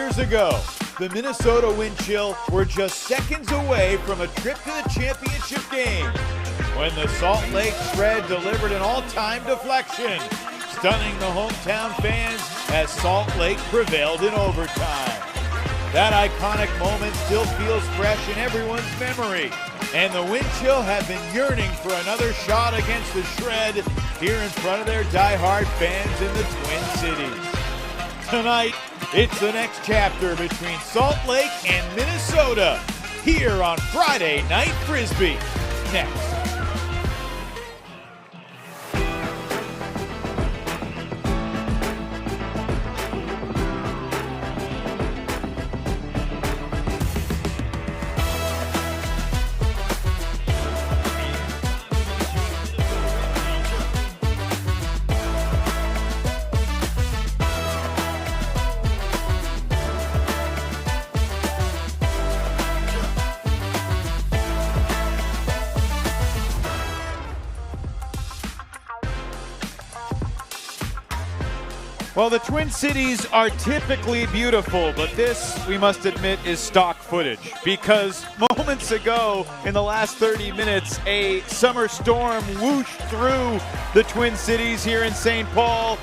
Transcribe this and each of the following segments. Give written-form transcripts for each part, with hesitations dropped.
years ago, the Minnesota wind chill were just seconds away from a trip to the championship game when the Salt Lake Shred delivered an all-time deflection, stunning the hometown fans as Salt Lake prevailed in overtime. That iconic moment still feels fresh in everyone's memory, and the wind chill have been yearning for another shot against the Shred here in front of their die-hard fans in the Twin Cities. Tonight, it's the next chapter between Salt Lake and Minnesota here on Friday Night Frisbee. Next. Well, the Twin Cities are typically beautiful, but this, we must admit, is stock footage. Because moments ago, in the last 30 minutes, a summer storm whooshed through the Twin Cities here in St. Paul.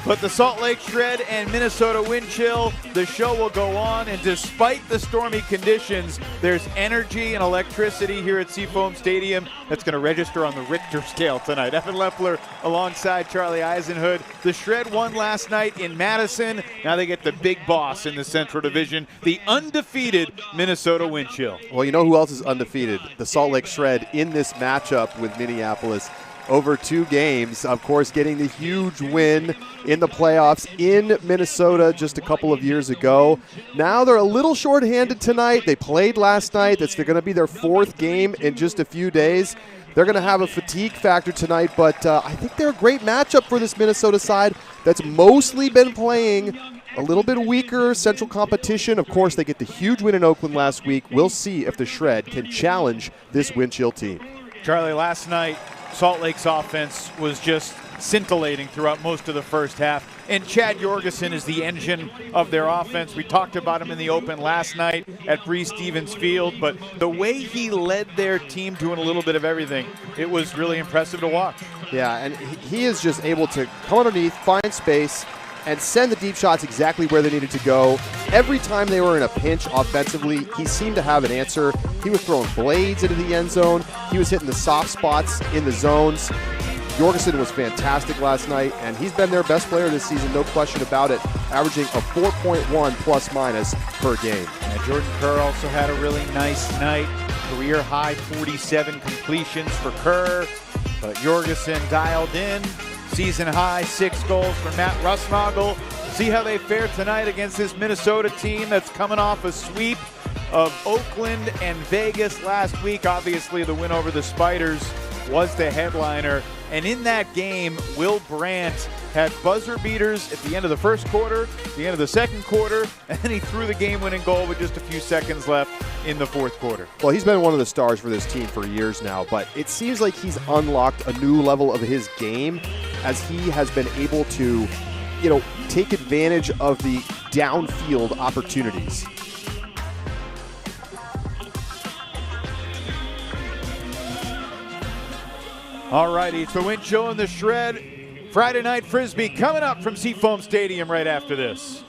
But the Salt Lake Shred and Minnesota wind chill, the show will go on, and despite the stormy conditions, there's energy and electricity here at Seafoam Stadium that's going to register on the Richter scale tonight. Evan Leffler alongside Charlie Eisenhood. The Shred won last night in Madison. Now they get the big boss in the Central Division, the undefeated Minnesota wind chill. Well, you know who else is undefeated? The Salt Lake Shred in this matchup with Minneapolis. Over 2 games, of course, getting the huge win in the playoffs in Minnesota just a couple of years ago. Now they're a little shorthanded tonight. They played last night. That's going to be their 4th game in just a few days. They're going to have a fatigue factor tonight, but I think they're a great matchup for this Minnesota side that's mostly been playing a little bit weaker central competition. Of course, they get the huge win in Oakland last week. We'll see if the Shred can challenge this wind chill team. Charlie, last night, Salt Lake's offense was just scintillating throughout most of the first half, and Chad Jorgensen is the engine of their offense. We talked about him in the open last night at Bree Stevens Field, but the way he led their team doing a little bit of everything, it was really impressive to watch. Yeah, and he is just able to come underneath, find space, and send the deep shots exactly where they needed to go. Every time they were in a pinch offensively, he seemed to have an answer. He was throwing blades into the end zone. He was hitting the soft spots in the zones. Jorgensen was fantastic last night, and he's been their best player this season, no question about it, averaging a 4.1 plus-minus per game. And Jordan Kerr also had a really nice night. Career-high 47 completions for Kerr, but Jorgensen dialed in. Season-high 6 goals for Matt Russnagel. See how they fare tonight against this Minnesota team that's coming off a sweep of Oakland and Vegas last week. Obviously, the win over the Spiders was the headliner. And in that game, Will Brandt had buzzer beaters at the end of the first quarter, the end of the second quarter, and then he threw the game-winning goal with just a few seconds left in the fourth quarter. Well, he's been one of the stars for this team for years now, but it seems like he's unlocked a new level of his game as he has been able to, take advantage of the downfield opportunities. All righty, it's the wind chill and the Shred. Friday Night Frisbee coming up from Seafoam Stadium right after this.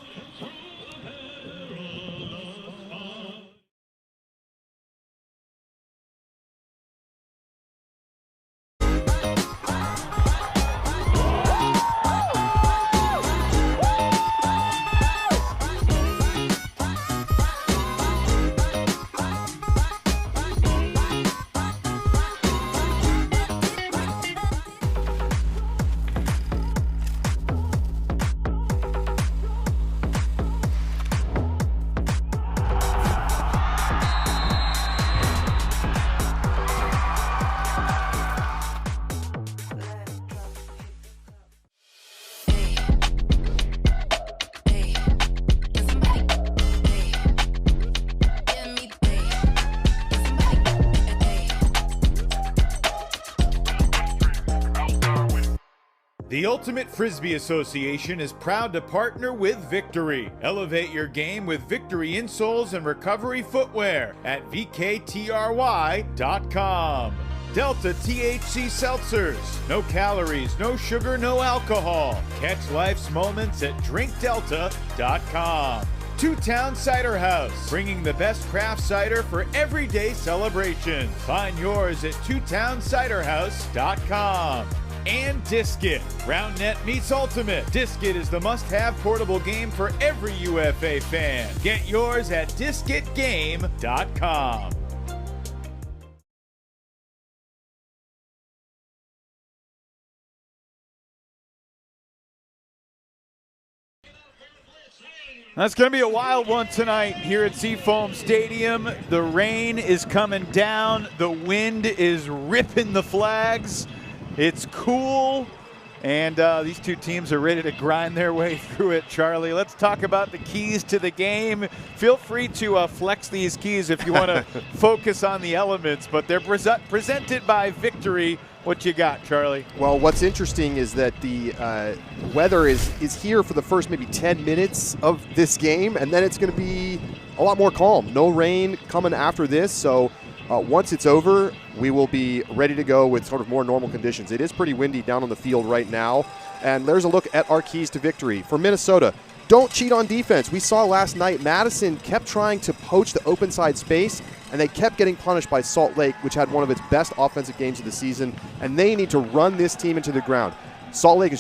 The Ultimate Frisbee Association is proud to partner with Victory. Elevate your game with Victory insoles and recovery footwear at vktry.com. Delta THC Seltzers. No calories, no sugar, no alcohol. Catch life's moments at drinkdelta.com. Two Town Cider House, bringing the best craft cider for everyday celebrations. Find yours at twotownciderhouse.com. And Diskit. Round Net meets Ultimate. Diskit is the must-have portable game for every UFA fan. Get yours at diskitgame.com. That's going to be a wild one tonight here at Seafoam Stadium. The rain is coming down. The wind is ripping the flags. It's cool, and these two teams are ready to grind their way through it. Charlie, let's talk about the keys to the game. Feel free to flex these keys if you want to focus on the elements, but they're presented by Victory. What you got, Charlie? Well, what's interesting is that the weather is here for the first maybe 10 minutes of this game, and then it's going to be a lot more calm. No rain coming after this, so once it's over, we will be ready to go with sort of more normal conditions. It is pretty windy down on the field right now, and there's a look at our keys to victory. For Minnesota, don't cheat on defense. We saw last night Madison kept trying to poach the open side space, and they kept getting punished by Salt Lake, which had one of its best offensive games of the season, and they need to run this team into the ground. Salt Lake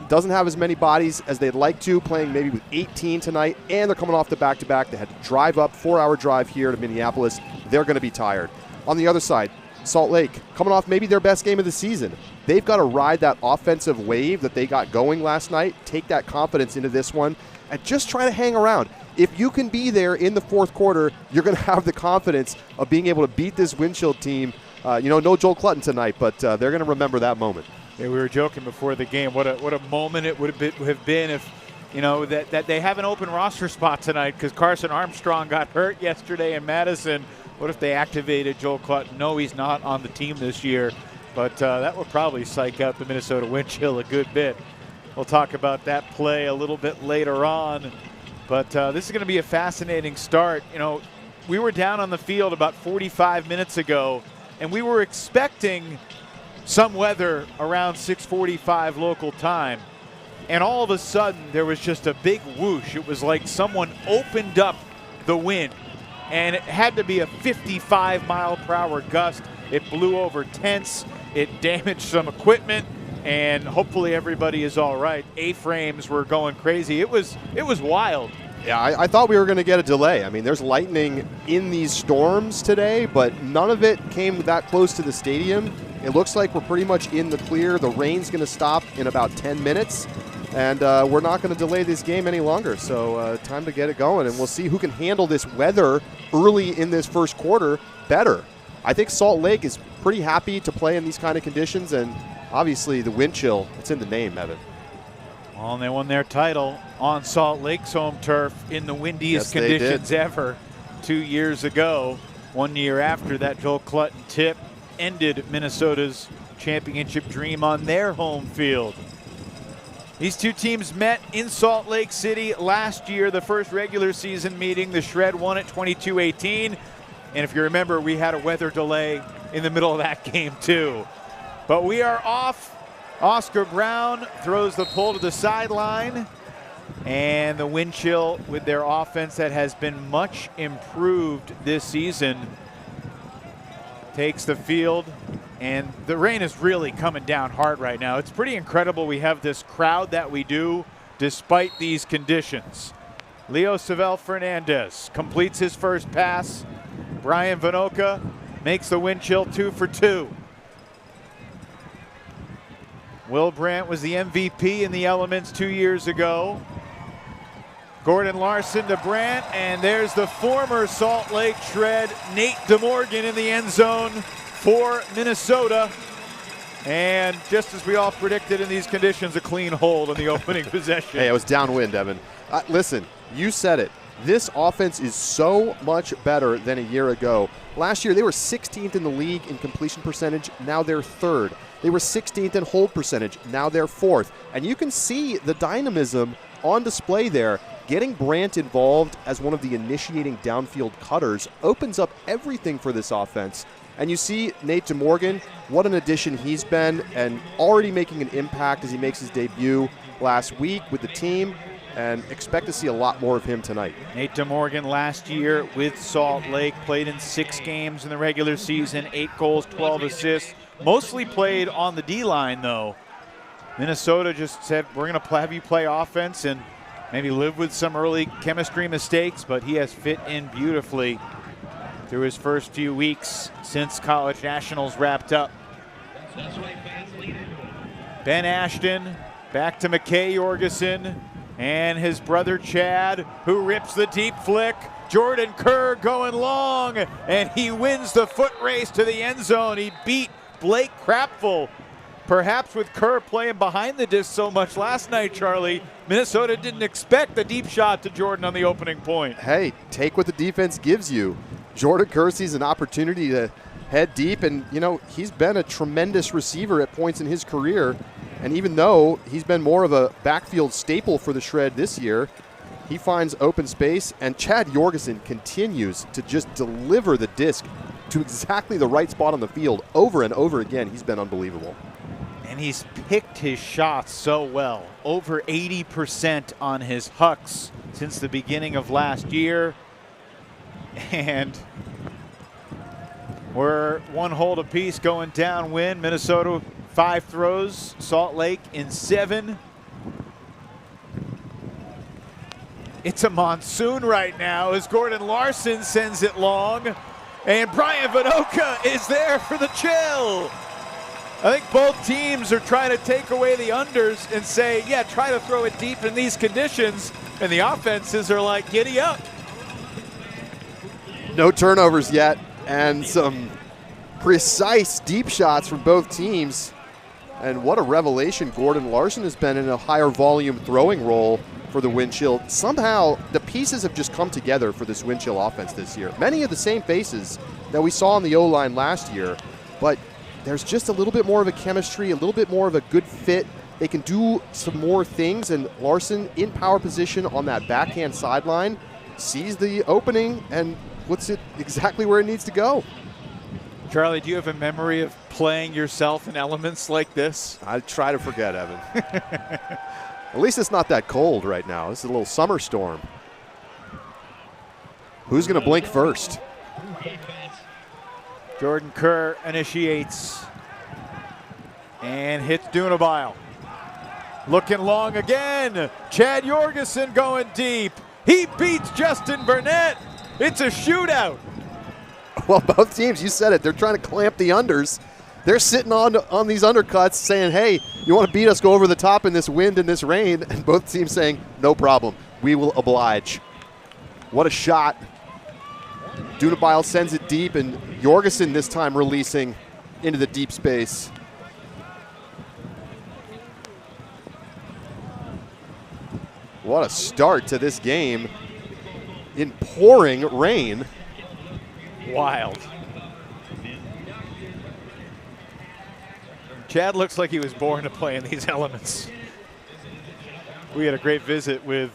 doesn't have as many bodies as they'd like to, playing maybe with 18 tonight, and they're coming off the back-to-back. They had to drive up, 4-hour drive here to Minneapolis. They're going to be tired. On the other side, Salt Lake coming off maybe their best game of the season. They've got to ride that offensive wave that they got going last night, take that confidence into this one, and just try to hang around. If you can be there in the fourth quarter, you're going to have the confidence of being able to beat this Windshield team. No Joel Clutton tonight, but they're going to remember that moment. Yeah, we were joking before the game. What a moment it would have been if, that they have an open roster spot tonight because Carson Armstrong got hurt yesterday in Madison. What if they activated Joel Clutton? No, he's not on the team this year, but that would probably psych out the Minnesota Windshield a good bit. We'll talk about that play a little bit later on, but this is going to be a fascinating start. We were down on the field about 45 minutes ago, and we were expecting some weather around 6:45 local time, and all of a sudden there was just a big whoosh. It was like someone opened up the wind, and it had to be a 55-mile-per-hour gust. It blew over tents, it damaged some equipment, and hopefully everybody is all right. A-frames were going crazy. It was wild. Yeah, I thought we were going to get a delay. I mean, there's lightning in these storms today, but none of it came that close to the stadium. It looks like we're pretty much in the clear. The rain's going to stop in about 10 minutes, and we're not going to delay this game any longer. So time to get it going, and we'll see who can handle this weather early in this first quarter better. I think Salt Lake is pretty happy to play in these kind of conditions, and obviously the wind chill, it's in the name, Evan. Well, and they won their title on Salt Lake's home turf in the windiest conditions ever 2 years ago. 1 year after that, Joel Clutton tip ended Minnesota's championship dream on their home field. These two teams met in Salt Lake City last year, the first regular season meeting. The Shred won it 22-18. And if you remember, we had a weather delay in the middle of that game too. But we are off. Oscar Brown throws the pull to the sideline, and the wind chill with their offense that has been much improved this season takes the field, and the rain is really coming down hard right now. It's pretty incredible we have this crowd that we do despite these conditions. Leo Savel Fernandez completes his first pass. Brian Vanoka makes the wind chill 2 for 2. Will Brandt was the MVP in the elements 2 years ago. Gordon Larson to Brandt, and there's the former Salt Lake Shred, Nate DeMorgan, in the end zone for Minnesota. And just as we all predicted in these conditions, a clean hold on the opening possession. Hey, it was downwind, Evan. Listen, you said it. This offense is so much better than a year ago. Last year, they were 16th in the league in completion percentage. Now they're 3rd. They were 16th in hold percentage. Now they're 4th. And you can see the dynamism on display there. Getting Brant involved as one of the initiating downfield cutters opens up everything for this offense. And you see Nate DeMorgan, what an addition he's been, and already making an impact as he makes his debut last week with the team, and expect to see a lot more of him tonight. Nate DeMorgan last year with Salt Lake, played in 6 games in the regular season, 8 goals, 12 assists, mostly played on the D-line though. Minnesota just said, we're going to have you play offense and maybe live with some early chemistry mistakes, but he has fit in beautifully through his first few weeks since College Nationals wrapped up. Ben Ashton back to McKay Jorgensen and his brother Chad, who rips the deep flick. Jordan Kerr going long, and he wins the foot race to the end zone. He beat Blake Crapful. Perhaps with Kerr playing behind the disc so much last night, Charlie, Minnesota didn't expect the deep shot to Jordan on the opening point. Hey, take what the defense gives you. Jordan Kerr sees an opportunity to head deep, and he's been a tremendous receiver at points in his career. And even though he's been more of a backfield staple for the Shred this year, he finds open space, and Chad Jorgensen continues to just deliver the disc to exactly the right spot on the field over and over again. He's been unbelievable. And he's picked his shots so well. Over 80% on his hucks since the beginning of last year. And we're 1 hold apiece going downwind. Minnesota 5 throws, Salt Lake in 7. It's a monsoon right now as Gordon Larson sends it long, and Brian Vinoka is there for the chill. I think both teams are trying to take away the unders and say, yeah, try to throw it deep in these conditions, and the offenses are like, giddy up. No turnovers yet, and some precise deep shots from both teams. And what a revelation Gordon Larson has been in a higher volume throwing role for the Wind Chill. Somehow the pieces have just come together for this Wind Chill offense this year. Many of the same faces that we saw on the O-line last year, but there's just a little bit more of a chemistry, a little bit more of a good fit. They can do some more things, and Larson in power position on that backhand sideline sees the opening and puts it exactly where it needs to go. Charlie, do you have a memory of playing yourself in elements like this? I try to forget, Evan. At least it's not that cold right now. This is a little summer storm. Who's going to blink first? Jordan Kerr initiates and hits Dunabile. Looking long again. Chad Jorgensen going deep. He beats Justin Burnett. It's a shootout. Well, both teams, you said it, they're trying to clamp the unders. They're sitting on these undercuts saying, hey, you want to beat us, go over the top in this wind and this rain. And both teams saying, no problem, we will oblige. What a shot. Dunabile sends it deep, and Jorgensen this time releasing into the deep space. What a start to this game in pouring rain. Wild. Chad looks like he was born to play in these elements. We had a great visit with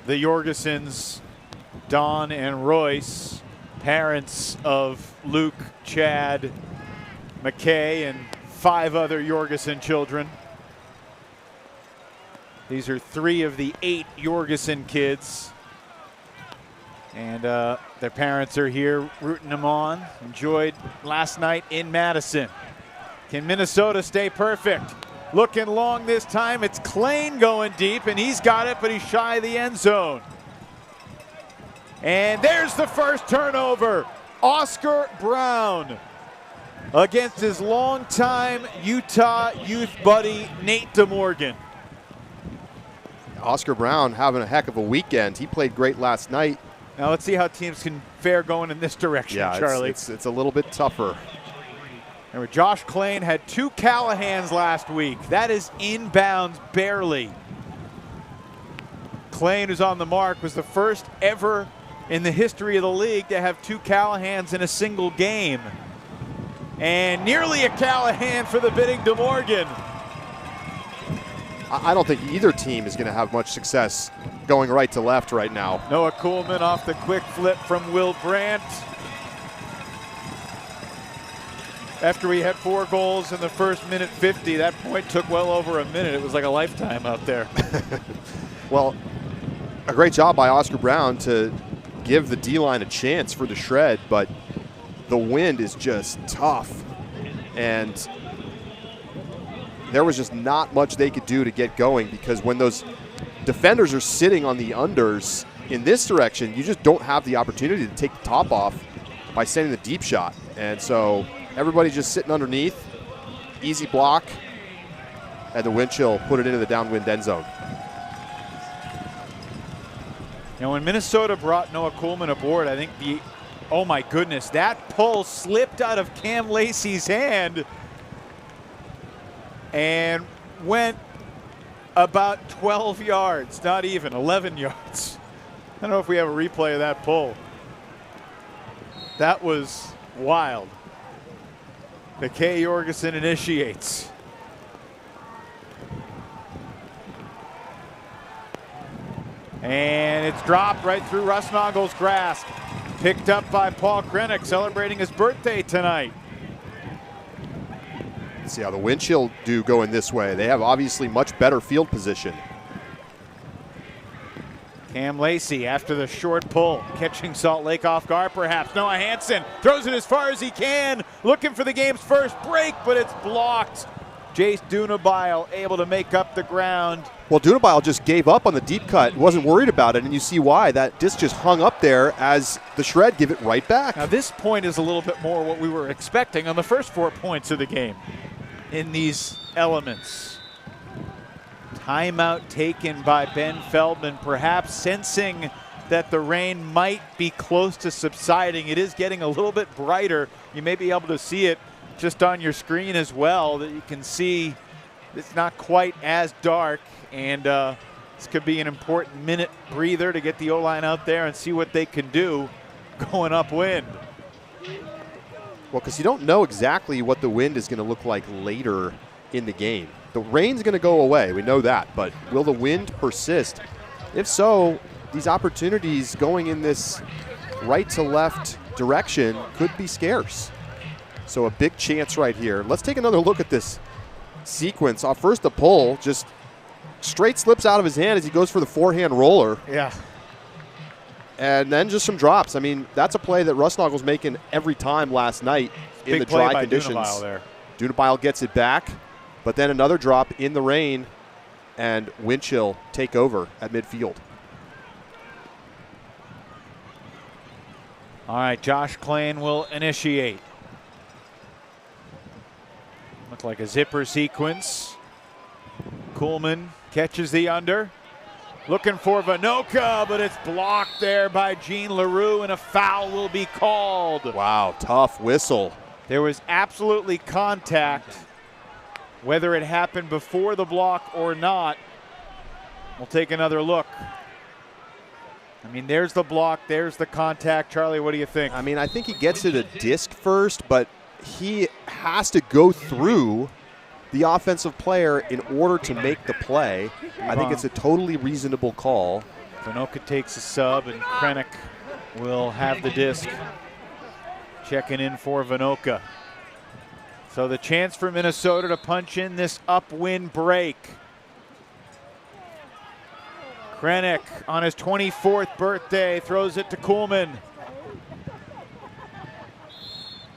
the Jorgensens, Don and Royce, parents of Luke, Chad, McKay, and 5 other Jorgensen children. These are 3 of the 8 Jorgensen kids. And their parents are here rooting them on. Enjoyed last night in Madison. Can Minnesota stay perfect? Looking long this time. It's Klain going deep, and he's got it, but he's shy of the end zone. And there's the first turnover. Oscar Brown against his longtime Utah youth buddy, Nate DeMorgan. Oscar Brown having a heck of a weekend. He played great last night. Now let's see how teams can fare going in this direction, yeah, Charlie. It's a little bit tougher. Remember, Josh Klain had 2 Callahans last week. That is inbounds barely. Klein, who's on the mark, was the first ever in the history of the league to have 2 Callahans in a single game. And nearly a Callahan for the Bidding De Morgan. I don't think either team is going to have much success going right to left right now. Noah Kuhlman off the quick flip from Will Brandt. After we had 4 goals in the first minute 50, that point took well over a minute. It was like a lifetime out there. Well, a great job by Oscar Brown to give the D-line a chance for the shred, but the wind is just tough. And there was just not much they could do to get going, because when those defenders are sitting on the unders in this direction, you just don't have the opportunity to take the top off by sending the deep shot. And so everybody's just sitting underneath, easy block, and the wind chill put it into the downwind end zone. Now, when Minnesota brought Noah Kuhlman aboard, I think oh my goodness, that pull slipped out of Cam Lacey's hand and went about 12 yards, not even 11 yards. I don't know if we have a replay of that pull. That was wild. McKay Jorgensen initiates. And it's dropped right through Russ Nagel's grasp. Picked up by Paul Krennic, celebrating his birthday tonight. Let's see how the wind chill do going this way. They have obviously much better field position. Cam Lacey after the short pull, catching Salt Lake off guard perhaps. Noah Hansen throws it as far as he can, looking for the game's first break, but it's blocked. Jace Dunabile able to make up the ground. Well, Dunabile just gave up on the deep cut, wasn't worried about it, and you see why. That disc just hung up there as the shred give it right back. Now this point is a little bit more what we were expecting on the first 4 points of the game in these elements. Timeout taken by Ben Feldman, perhaps sensing that the rain might be close to subsiding. It is getting a little bit brighter. You may be able to see it just on your screen as well, that you can see it's not quite as dark, and this could be an important minute breather to get the O-line out there and see what they can do going upwind. Well, because you don't know exactly what the wind is going to look like later in the game. The rain's going to go away, we know that, but will the wind persist? If so, these opportunities going in this right to left direction could be scarce. So a big chance right here. Let's take another look at this sequence. First the pull, just straight slips out of his hand as he goes for the forehand roller. Yeah. And then just some drops. I mean, that's a play that Russ Nagel's making every time last night in the dry conditions. Dunabile there. Dunabile gets it back, but then another drop in the rain, and wind chill take over at midfield. All right, Josh Klein will initiate. Look like a zipper sequence. Kuhlman catches the under. Looking for Vinoka, but it's blocked there by Jean Leroux, and a foul will be called. Wow, tough whistle. There was absolutely contact. Whether it happened before the block or not, we'll take another look. I mean, there's the block, there's the contact. Charlie, what do you think? I mean, I think he gets it a disc first, but he has to go through the offensive player in order to make the play. I think it's a totally reasonable call. Vinoka takes a sub, and Krennic will have the disc. Checking in for Vinoka. So the chance for Minnesota to punch in this upwind break. Krennic on his 24th birthday throws it to Kuhlman.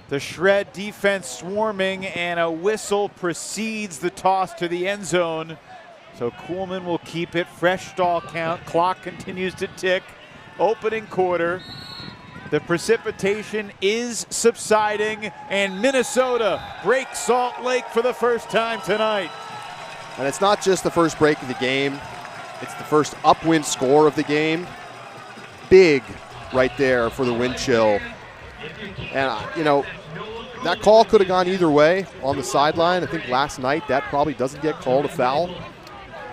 The shred defense swarming, and a whistle precedes the toss to the end zone. So Kuhlman will keep it. Fresh stall count. Clock continues to tick. Opening quarter. The precipitation is subsiding, and Minnesota breaks Salt Lake for the first time tonight. And it's not just the first break of the game. It's the first upwind score of the game. Big right there for the wind chill. And, you know, that call could have gone either way on the sideline. I think last night that probably doesn't get called a foul.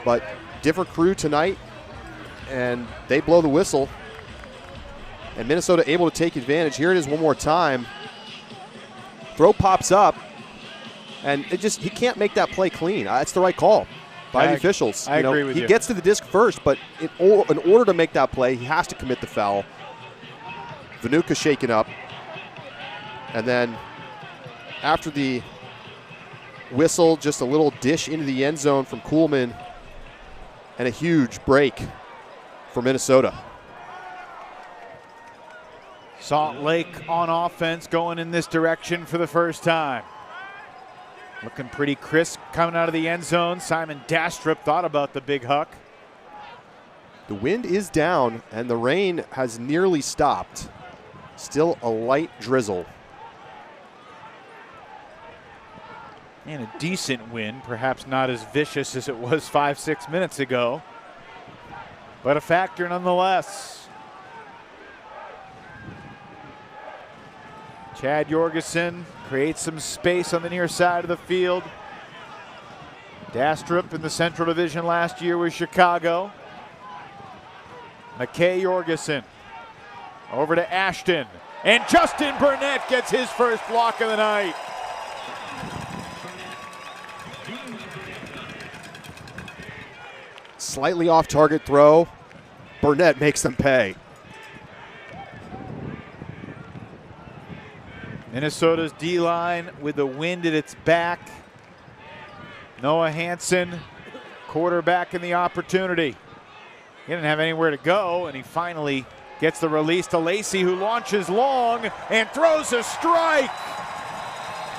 But different crew tonight. and they blow the whistle. And Minnesota able to take advantage. Here it is one more time. Throw pops up, and he can't make that play clean. That's the right call by the officials. I agree with you. He gets to the disc first, but in order to make that play, he has to commit the foul. Vanuka shaken up. And then after the whistle, just a little dish into the end zone from Kuhlman, and a huge break for Minnesota. Salt Lake on offense going in this direction for the first time. Looking pretty crisp coming out of the end zone. Simon Dastrup thought about the big huck. The wind is down and the rain has nearly stopped. Still a light drizzle. And a decent wind, perhaps not as vicious as it was 5-6 minutes ago, but a factor nonetheless. Chad Jorgensen creates some space on the near side of the field. Dastrup in the Central Division last year with Chicago. McKay Jorgensen over to Ashton. And Justin Burnett gets his first block of the night. Slightly off target throw. Burnett makes them pay. Minnesota's D-line with the wind at its back. Noah Hansen, quarterback in the opportunity. He didn't have anywhere to go, and he finally gets the release to Lacey, who launches long and throws a strike.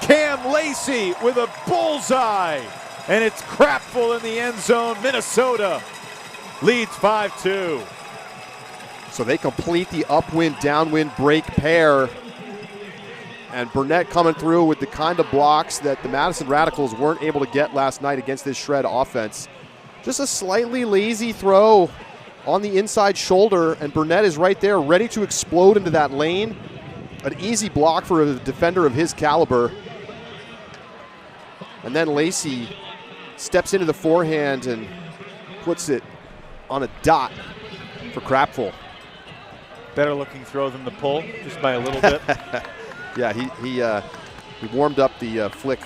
Cam Lacey with a bullseye, and it's crapful in the end zone. Minnesota leads 5-2. So they complete the upwind, downwind break pair. And Burnett coming through with the kind of blocks that the Madison Radicals weren't able to get last night against this Shred offense. Just a slightly lazy throw on the inside shoulder, and Burnett is right there ready to explode into that lane. An easy block for a defender of his caliber. And then Lacey steps into the forehand and puts it on a dot for Crapful. Better looking throw than the pull, just by a little bit. Yeah, he warmed up the flick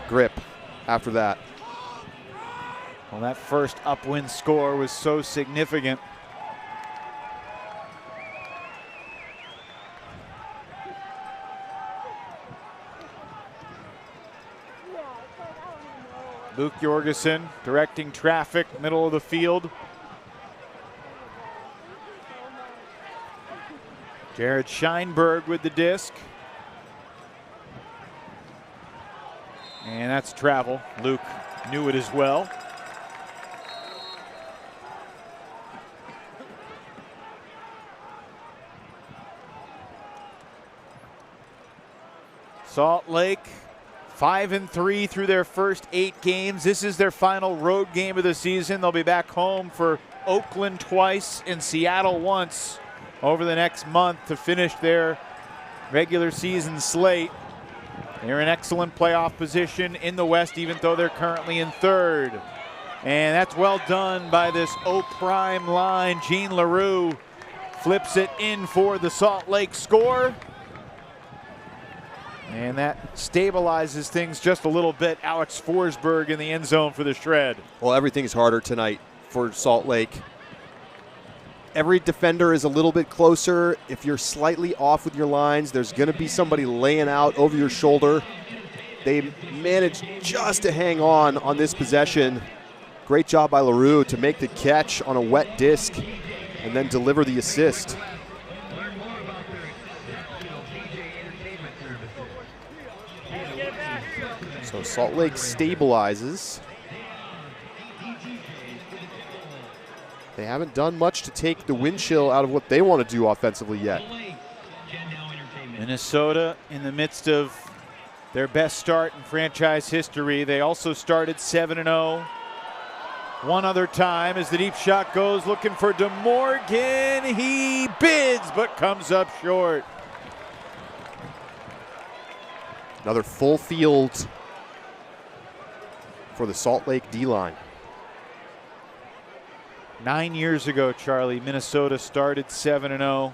grip after that. Well, that first upwind score was so significant. Luke Jorgensen directing traffic, middle of the field. Jared Scheinberg with the disc. And that's travel. Luke knew it as well. Salt Lake 5-3 through their first 8 games. This is their final road game of the season. They'll be back home for Oakland twice and Seattle once over the next month to finish their regular season slate. They're in excellent playoff position in the West, even though they're currently in 3rd. And that's well done by this O-Prime line. Gene LaRue flips it in for the Salt Lake score. And that stabilizes things just a little bit. Alex Forsberg in the end zone for the Shred. Well, everything's harder tonight for Salt Lake. Every defender is a little bit closer. If you're slightly off with your lines, there's going to be somebody laying out over your shoulder. They managed just to hang on this possession. Great job by LaRue to make the catch on a wet disc and then deliver the assist. So Salt Lake stabilizes. They haven't done much to take the wind chill out of what they want to do offensively yet. Minnesota in the midst of their best start in franchise history. They also started 7-0. One other time as the deep shot goes, looking for DeMorgan. He bids, but comes up short. Another full field for the Salt Lake D-line. 9 years ago, Charlie, Minnesota started 7-0.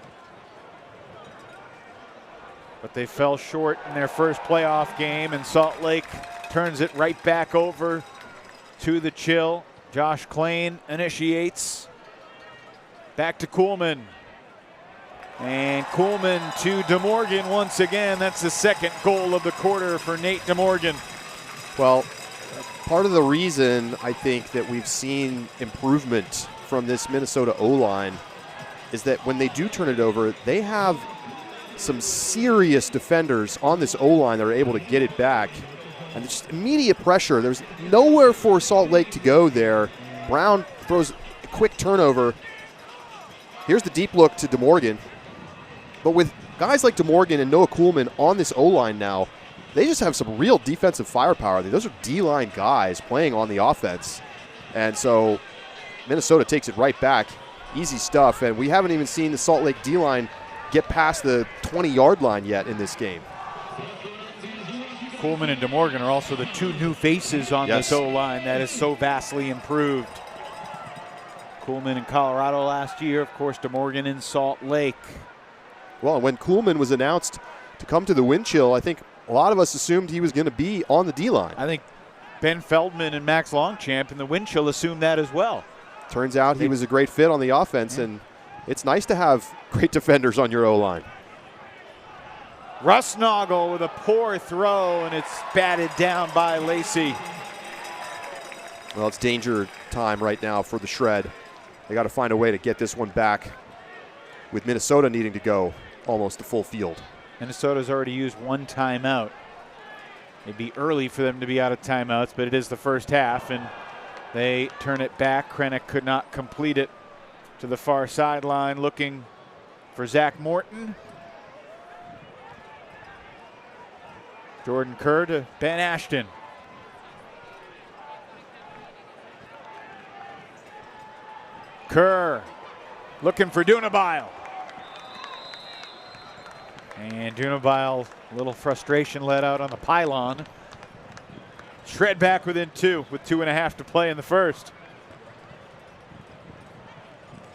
But they fell short in their first playoff game, and Salt Lake turns it right back over to the Chill. Josh Klain initiates. Back to Kuhlman. And Kuhlman to DeMorgan once again. That's the second goal of the quarter for Nate DeMorgan. Well, part of the reason I think that we've seen improvement from this Minnesota O-line is that when they do turn it over, they have some serious defenders on this O-line that are able to get it back. And just immediate pressure. There's nowhere for Salt Lake to go there. Brown throws a quick turnover. Here's the deep look to DeMorgan. But with guys like DeMorgan and Noah Kuhlman on this O-line now, they just have some real defensive firepower. Those are D-line guys playing on the offense. And so Minnesota takes it right back. Easy stuff. And we haven't even seen the Salt Lake D-line get past the 20-yard line yet in this game. Kuhlman and DeMorgan are also the two new faces on this O-line that is so vastly improved. Kuhlman in Colorado last year, of course, DeMorgan in Salt Lake. Well, when Kuhlman was announced to come to the wind chill, I think a lot of us assumed he was going to be on the D-line. I think Ben Feldman and Max Longchamp in the wind chill assumed that as well. Turns out he was a great fit on the offense, and it's nice to have great defenders on your O-line. Rusnagel with a poor throw, and it's batted down by Lacey. Well, it's danger time right now for the Shred. They got to find a way to get this one back, with Minnesota needing to go almost to full field. Minnesota's already used one timeout. It'd be early for them to be out of timeouts, but it is the first half, and they turn it back. Krennic could not complete it to the far sideline, looking for Zach Morton. Jordan Kerr to Ben Ashton. Kerr looking for Dunabile. And Dunabile, a little frustration let out on the pylon. Shred back within 2 with 2.5 to play in the first.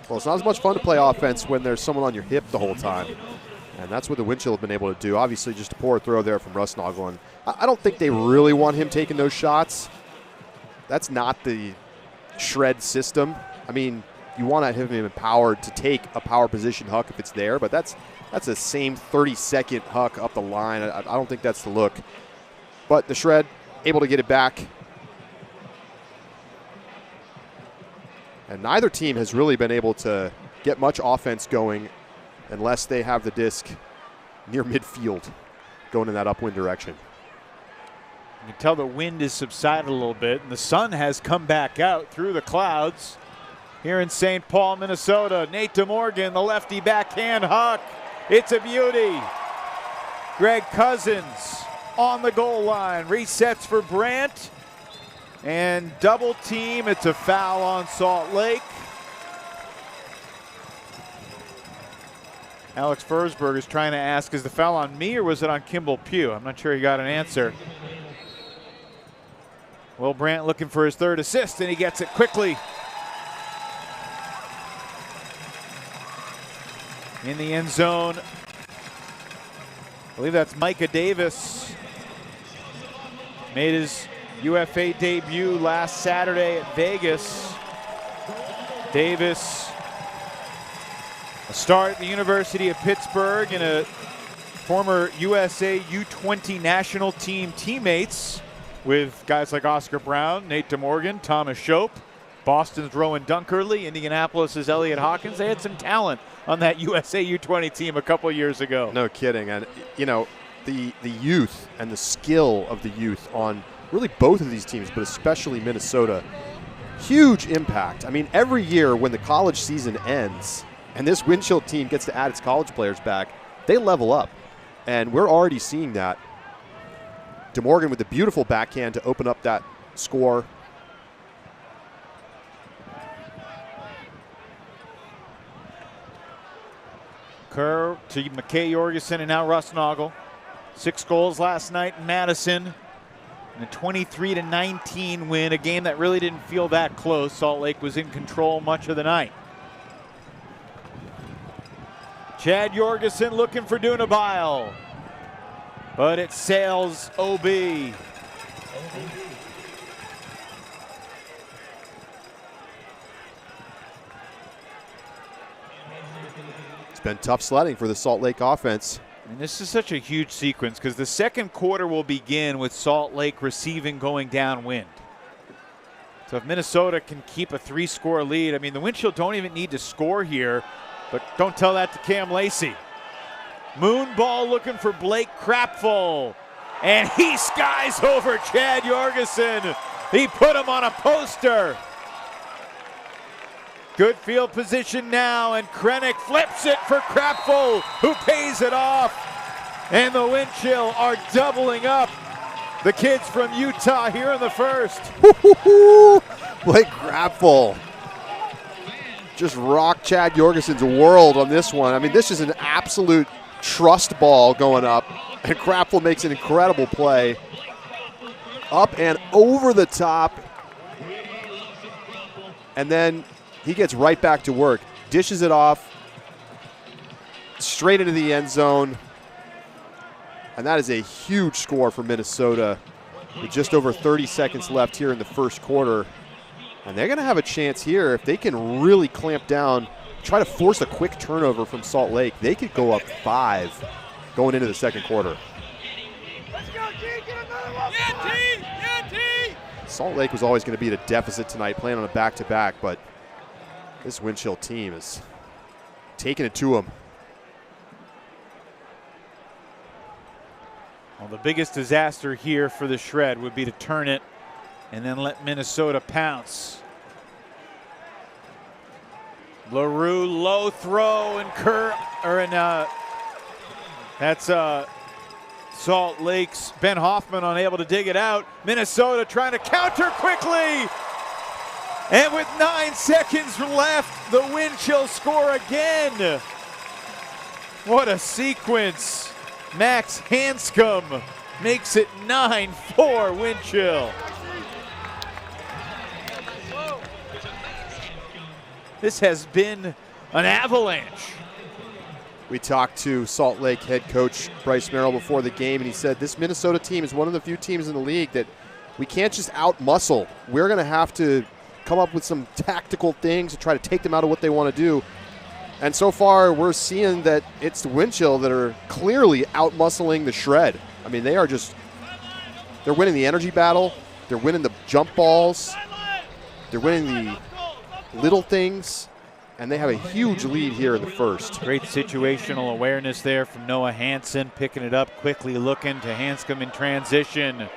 Well, it's not as much fun to play offense when there's someone on your hip the whole time. And that's what the wind chill have been able to do. Obviously, just a poor throw there from Rusnagel. And I don't think they really want him taking those shots. That's not the Shred system. I mean, you want to have him empowered to take a power position huck if it's there, but that's the same 30-second huck up the line. I don't think that's the look. But the Shred able to get it back. And neither team has really been able to get much offense going unless they have the disc near midfield going in that upwind direction. You can tell the wind has subsided a little bit, and the sun has come back out through the clouds here in St. Paul, Minnesota. Nate DeMorgan, the lefty backhand huck. It's a beauty. Greg Cousins on the goal line, resets for Brandt, and double team. It's a foul on Salt Lake. Alex Forsberg is trying to ask, is the foul on me or was it on Kimball Pugh? I'm not sure he got an answer. Will Brandt looking for his third assist, and he gets it quickly. In the end zone, I believe that's Micah Davis. Made his UFA debut last Saturday at Vegas. Davis, a star at the University of Pittsburgh and a former USA U20 national team teammates with guys like Oscar Brown, Nate DeMorgan, Thomas Shope, Boston's Rowan Dunkerley, Indianapolis' Elliott Hawkins. They had some talent on that USA U20 team a couple years ago. No kidding. And, you know, the youth and the skill of the youth on really both of these teams, but especially Minnesota, huge impact. I mean, every year when the college season ends and this wind chill team gets to add its college players back, they level up. And we're already seeing that. DeMorgan with the beautiful backhand to open up that score. Kerr to McKay Jorgensen and now Rusnagel. 6 goals last night in Madison. And a 23-19 win, a game that really didn't feel that close. Salt Lake was in control much of the night. Chad Jorgensen looking for Dunabile, but it sails OB. It's been tough sledding for the Salt Lake offense. And this is such a huge sequence because the second quarter will begin with Salt Lake receiving going downwind. So if Minnesota can keep a 3-score lead, I mean, the Winchell don't even need to score here, but don't tell that to Cam Lacey. Moon ball looking for Blake Krapfel, and he skies over Chad Jorgensen. He put him on a poster. Good field position now, and Krennic flips it for Krapfel, who pays it off. And the Winchell are doubling up. The kids from Utah here in the first. Blake Krapfel just rocked Chad Jorgensen's world on this one. I mean, this is an absolute trust ball going up, and Krapfel makes an incredible play. Up and over the top. And then he gets right back to work, dishes it off straight into the end zone. And that is a huge score for Minnesota with just over 30 seconds left here in the first quarter. And they're going to have a chance here if they can really clamp down, try to force a quick turnover from Salt Lake. They could go up 5 going into the second quarter. Let's go, G, get another one. Yeah, T, yeah, T. Salt Lake was always going to be at a deficit tonight, playing on a back-to-back, but this Winchell team is taking it to them. Well, the biggest disaster here for the Shred would be to turn it and then let Minnesota pounce. LaRue low throw and that's Salt Lake's Ben Hoffman unable to dig it out. Minnesota trying to counter quickly. And with 9 seconds left, the Winchell score again. What a sequence. Max Hanscom makes it 9-4 Winchell. This has been an avalanche. We talked to Salt Lake head coach Bryce Merrill before the game, and he said this Minnesota team is one of the few teams in the league that we can't just out-muscle. We're going to have to come up with some tactical things to try to take them out of what they want to do. And so far, we're seeing that it's the Winchell that are clearly out-muscling the Shred. I mean, they're winning the energy battle. They're winning the jump balls. They're winning the little things. And they have a huge lead here in the first. Great situational awareness there from Noah Hansen, picking it up quickly, looking to Hanscom in transition.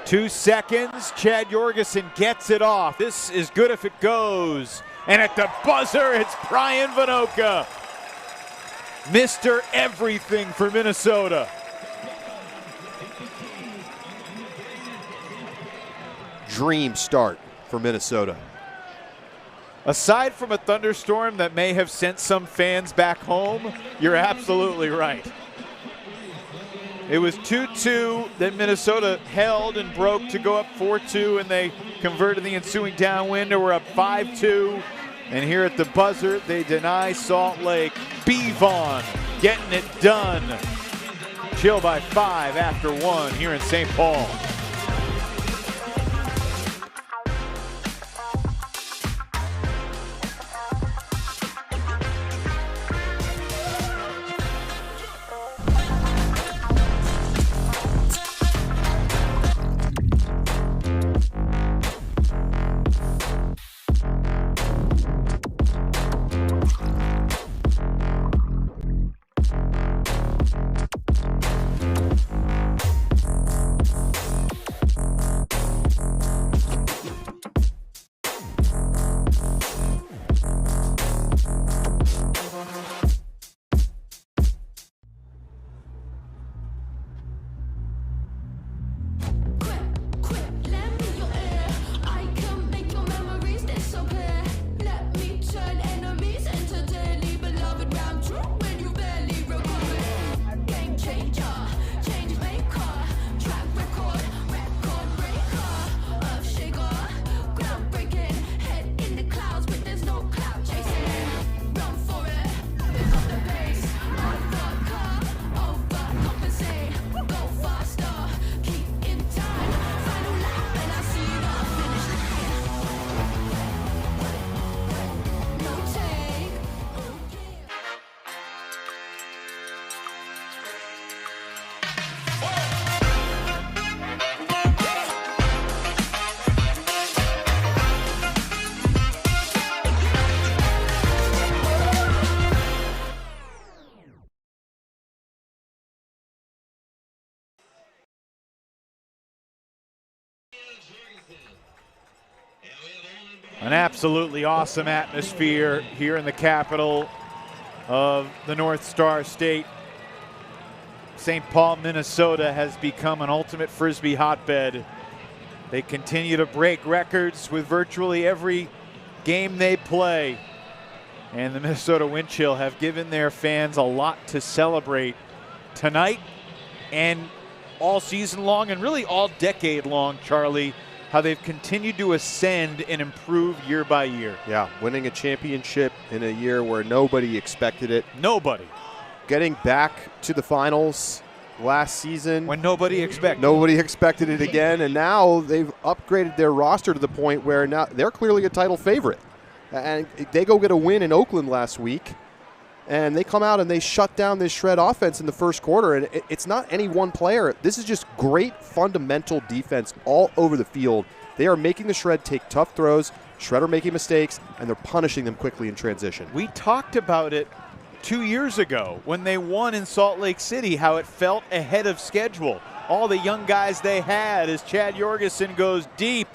2 seconds, Chad Jorgensen gets it off. This is good if it goes. And at the buzzer, it's Brian Vinoka. Mr. Everything for Minnesota. Dream start for Minnesota. Aside from a thunderstorm that may have sent some fans back home, you're absolutely right. It was 2-2 that Minnesota held and broke to go up 4-2, and they converted the ensuing downwind, and we're up 5-2. And here at the buzzer, they deny Salt Lake. Bevon getting it done. Chill by 5 after 1 here in St. Paul. An absolutely awesome atmosphere here in the capital of the North Star State. St. Paul, Minnesota has become an ultimate Frisbee hotbed. They continue to break records with virtually every game they play. And the Minnesota Wind Chill have given their fans a lot to celebrate tonight and all season long, and really all decade long, Charlie, how they've continued to ascend and improve year by year. Yeah, winning a championship in a year where nobody expected it. Nobody. Getting back to the finals last season. When nobody expected. Nobody expected it again, and now they've upgraded their roster to the point where now they're clearly a title favorite. And they go get a win in Oakland last week, and they come out and they shut down this Shred offense in the first quarter, and it's not any one player. This is just great fundamental defense all over the field. They are making the Shred take tough throws. Shred are making mistakes, and they're punishing them quickly in transition. We talked about it 2 years ago when they won in Salt Lake City, how it felt ahead of schedule. All the young guys they had as Chad Jorgensen goes deep,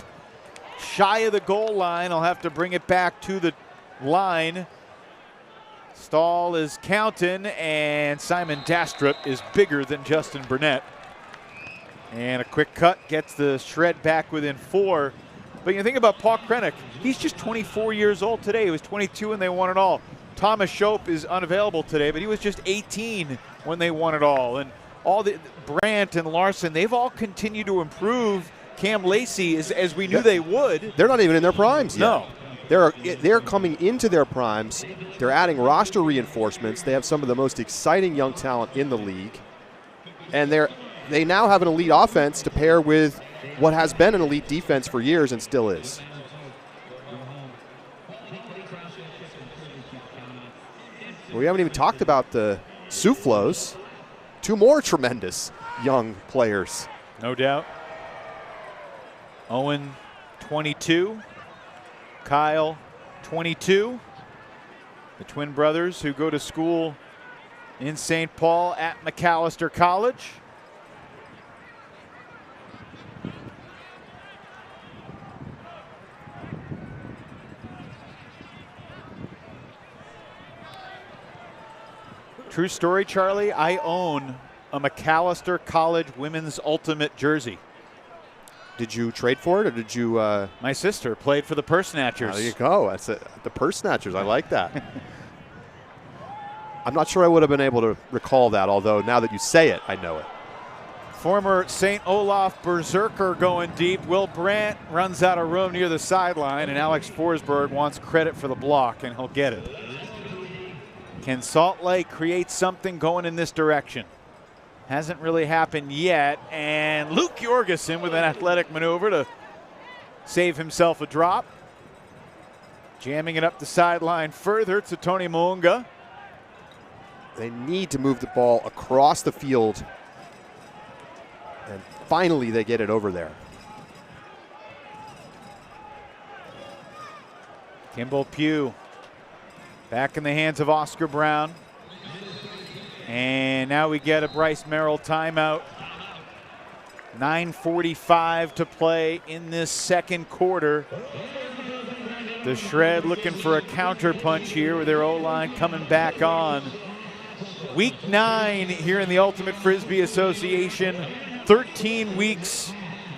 shy of the goal line. I'll have to bring it back to the line. Stahl is counting, and Simon Dastrup is bigger than Justin Burnett. And a quick cut gets the Shred back within 4. But you think about Paul Krennic, he's just 24 years old today. He was 22 and they won it all. Thomas Shope is unavailable today, but he was just 18 when they won it all. And all the Brandt and Larson, they've all continued to improve. Cam Lacey, as we knew they would. They're not even in their primes yet. No. They're coming into their primes. They're adding roster reinforcements. They have some of the most exciting young talent in the league. And they now have an elite offense to pair with what has been an elite defense for years and still is. We haven't even talked about the Soufflos. 2 more tremendous young players. No doubt. Owen, 22. Kyle, 22. The twin brothers who go to school in St. Paul at Macalester College. True story, Charlie. I own a Macalester College women's ultimate jersey. Did you trade for it, or did you? My sister played for the Purse Snatchers. There you go. That's it. The Purse Snatchers. I like that. I'm not sure I would have been able to recall that, although now that you say it, I know it. Former St. Olaf Berserker going deep. Will Brandt runs out of room near the sideline, and Alex Forsberg wants credit for the block, and he'll get it. Can Salt Lake create something going in this direction? Hasn't really happened yet, and Luke Jorgensen with an athletic maneuver to save himself a drop. Jamming it up the sideline further to Tony Mounga. They need to move the ball across the field, and finally they get it over there. Kimball Pugh back in the hands of Oscar Brown. And now we get a Bryce Merrill timeout. 9:45 to play in this second quarter. The Shred looking for a counter punch here with their O-line coming back on. Week 9 here in the Ultimate Frisbee Association. 13 weeks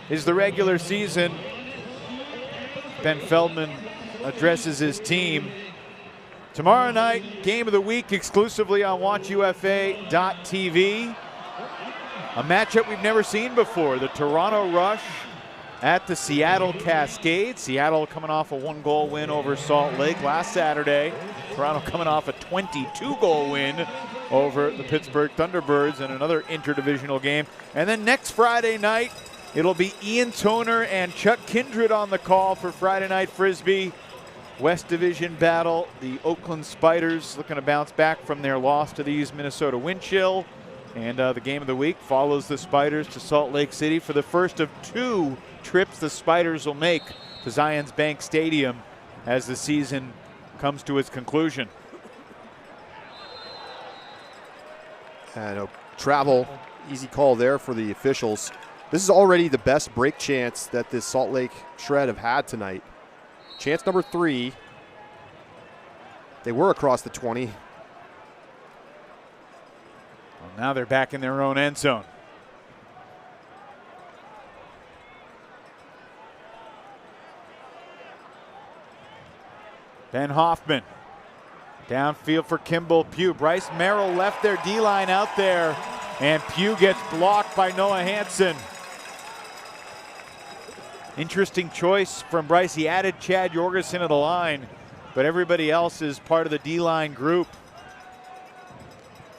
is the regular season. Ben Feldman addresses his team. Tomorrow night, game of the week exclusively on WatchUFA.tv. A matchup we've never seen before. The Toronto Rush at the Seattle Cascades. Seattle coming off a 1-goal win over Salt Lake last Saturday. Toronto coming off a 22-goal win over the Pittsburgh Thunderbirds in another interdivisional game. And then next Friday night, it'll be Ian Toner and Chuck Kindred on the call for Friday Night Frisbee. West Division battle. The Oakland Spiders looking to bounce back from their loss to these Minnesota Wind Chill. And the game of the week follows the Spiders to Salt Lake City for the first of 2 trips the Spiders will make to Zions Bank Stadium as the season comes to its conclusion. And travel, easy call there for the officials. This is already the best break chance that this Salt Lake Shred have had tonight. Chance number 3. They were across the 20. Well, now they're back in their own end zone. Ben Hoffman. Downfield for Kimball Pugh. Bryce Merrill left their D-line out there, and Pugh gets blocked by Noah Hansen. Interesting choice from Bryce. He added Chad Jorgensen to the line, but everybody else is part of the D-line group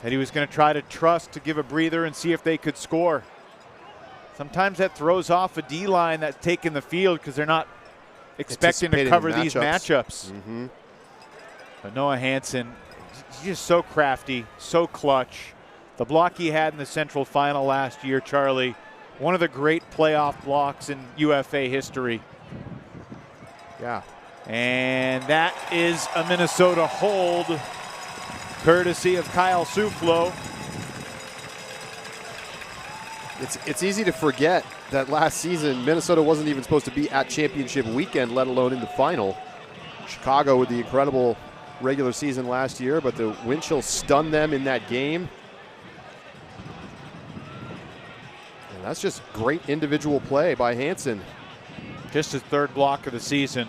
that he was going to try to trust to give a breather and see if they could score. Sometimes that throws off a D-line that's taking the field because they're not expecting to cover these matchups. Mm-hmm. But Noah Hansen, he's just so crafty, so clutch. The block he had in the Central Final last year, Charlie, one of the great playoff blocks in UFA history. Yeah. And that is a Minnesota hold, courtesy of Kyle Suflo. It's easy to forget that last season, Minnesota wasn't even supposed to be at championship weekend, let alone in the final. Chicago with the incredible regular season last year, but the wind chill stunned them in that game. And that's just great individual play by Hansen. Just his 3rd block of the season.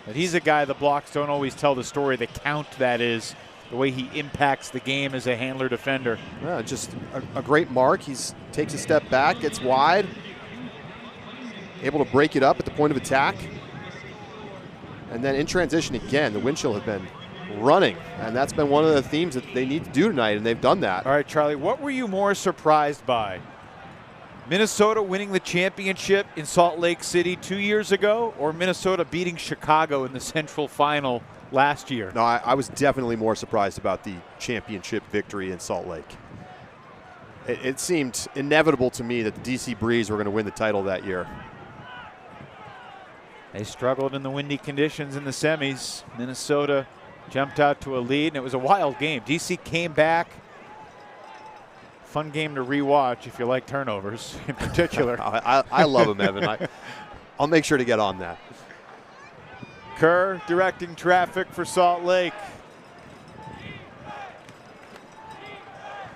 But he's a guy, the blocks don't always tell the story, the count that is, the way he impacts the game as a handler defender. Yeah, just a great mark. He takes a step back, gets wide, able to break it up at the point of attack. And then in transition again, the wind chill have been running, and that's been one of the themes that they need to do tonight, and they've done that. All right, Charlie, what were you more surprised by? Minnesota winning the championship in Salt Lake City 2 years ago, or Minnesota beating Chicago in the Central Final last year? No, I was definitely more surprised about the championship victory in Salt Lake. It seemed inevitable to me that the DC Breeze were going to win the title that year. They struggled in the windy conditions in the semis. Minnesota jumped out to a lead, and it was a wild game. DC came back. Fun game to rewatch if you like turnovers in particular. I love them, Evan. I'll make sure to get on that. Kerr directing traffic for Salt Lake.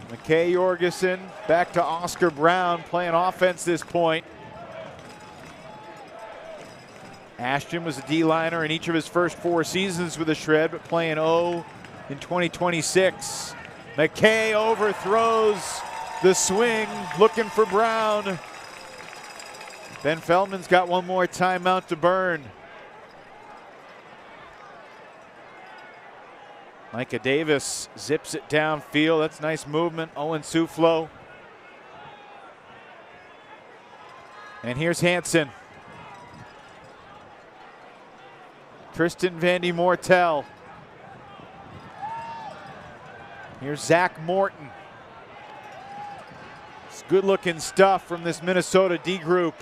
McKay Jorgensen back to Oscar Brown playing offense this point. Ashton was a D-liner in each of his first 4 seasons with the Shred, but playing O in 2026. McKay overthrows the swing, looking for Brown. Ben Feldman's got one more timeout to burn. Micah Davis zips it downfield. That's nice movement. Owen Suflo. And here's Hansen. Tristan Vandy Mortel. Here's Zach Morton. It's good looking stuff from this Minnesota D group.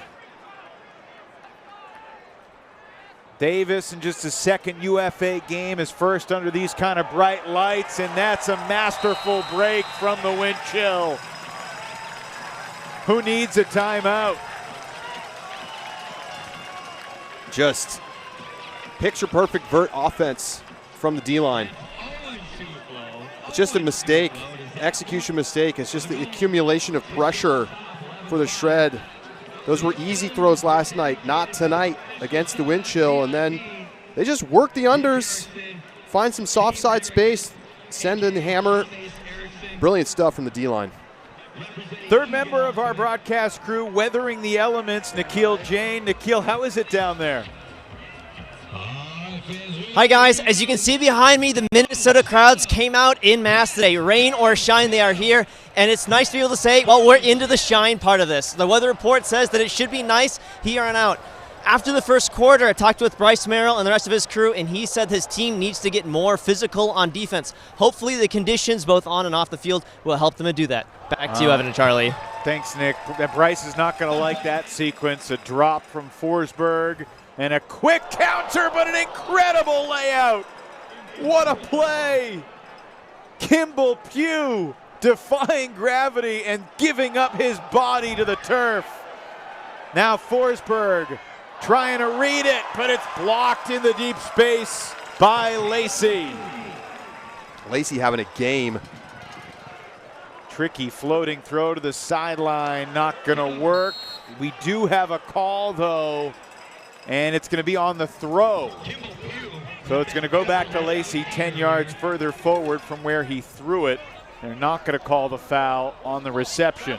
Davis in just his 2nd UFA game, his first under these kind of bright lights, and that's a masterful break from the wind chill. Who needs a timeout? Just picture perfect vert offense from the D-line. It's just a mistake, execution mistake. It's just the accumulation of pressure for the Shred. Those were easy throws last night, not tonight against the wind chill. And then they just work the unders, find some soft side space, send in the hammer. Brilliant stuff from the D-line. 3rd member of our broadcast crew weathering the elements, Nikhil Jain. Nikhil, how is it down there? Hi guys, as you can see behind me, the Minnesota crowds came out in mass today. Rain or shine, they are here, and it's nice to be able to say, well, we're into the shine part of this. The weather report says that it should be nice here on out. After the first quarter, I talked with Bryce Merrill and the rest of his crew, and he said his team needs to get more physical on defense. Hopefully the conditions, both on and off the field, will help them to do that. Back to you, Evan and Charlie. Thanks, Nick. Bryce is not going to like that sequence. A drop from Forsberg. And a quick counter, but an incredible layout. What a play. Kimball Pugh defying gravity and giving up his body to the turf. Now Forsberg trying to read it, but it's blocked in the deep space by Lacey. Lacey having a game. Tricky floating throw to the sideline, not gonna work. We do have a call though, and it's gonna be on the throw. So it's gonna go back to Lacey 10 yards further forward from where he threw it. They're not gonna call the foul on the reception.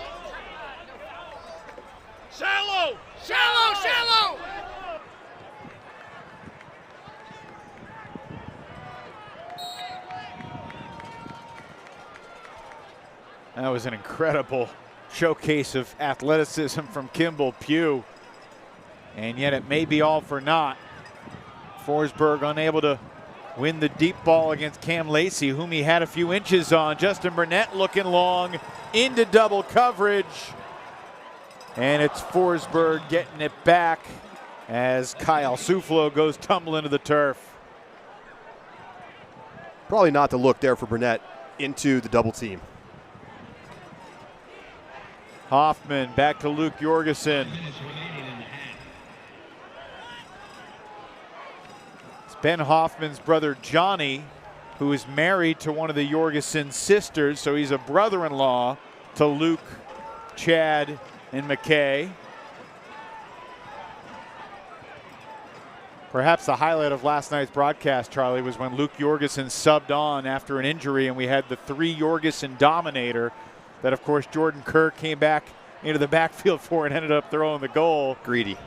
Shallow! Shallow! Shallow! That was an incredible showcase of athleticism from Kimball Pugh. And yet it may be all for naught. Forsberg unable to win the deep ball against Cam Lacey, whom he had a few inches on. Justin Burnett looking long into double coverage. And it's Forsberg getting it back as Kyle Suflo goes tumbling to the turf. Probably not the look there for Burnett into the double team. Hoffman back to Luke Jorgensen. It's Ben Hoffman's brother Johnny, who is married to one of the Jorgensen sisters, so he's a brother-in-law to Luke, Chad, and McKay. Perhaps the highlight of last night's broadcast, Charlie, was when Luke Jorgensen subbed on after an injury and we had the 3 Jorgensen Dominator that, of course, Jordan Kerr came back into the backfield for and ended up throwing the goal. Greedy.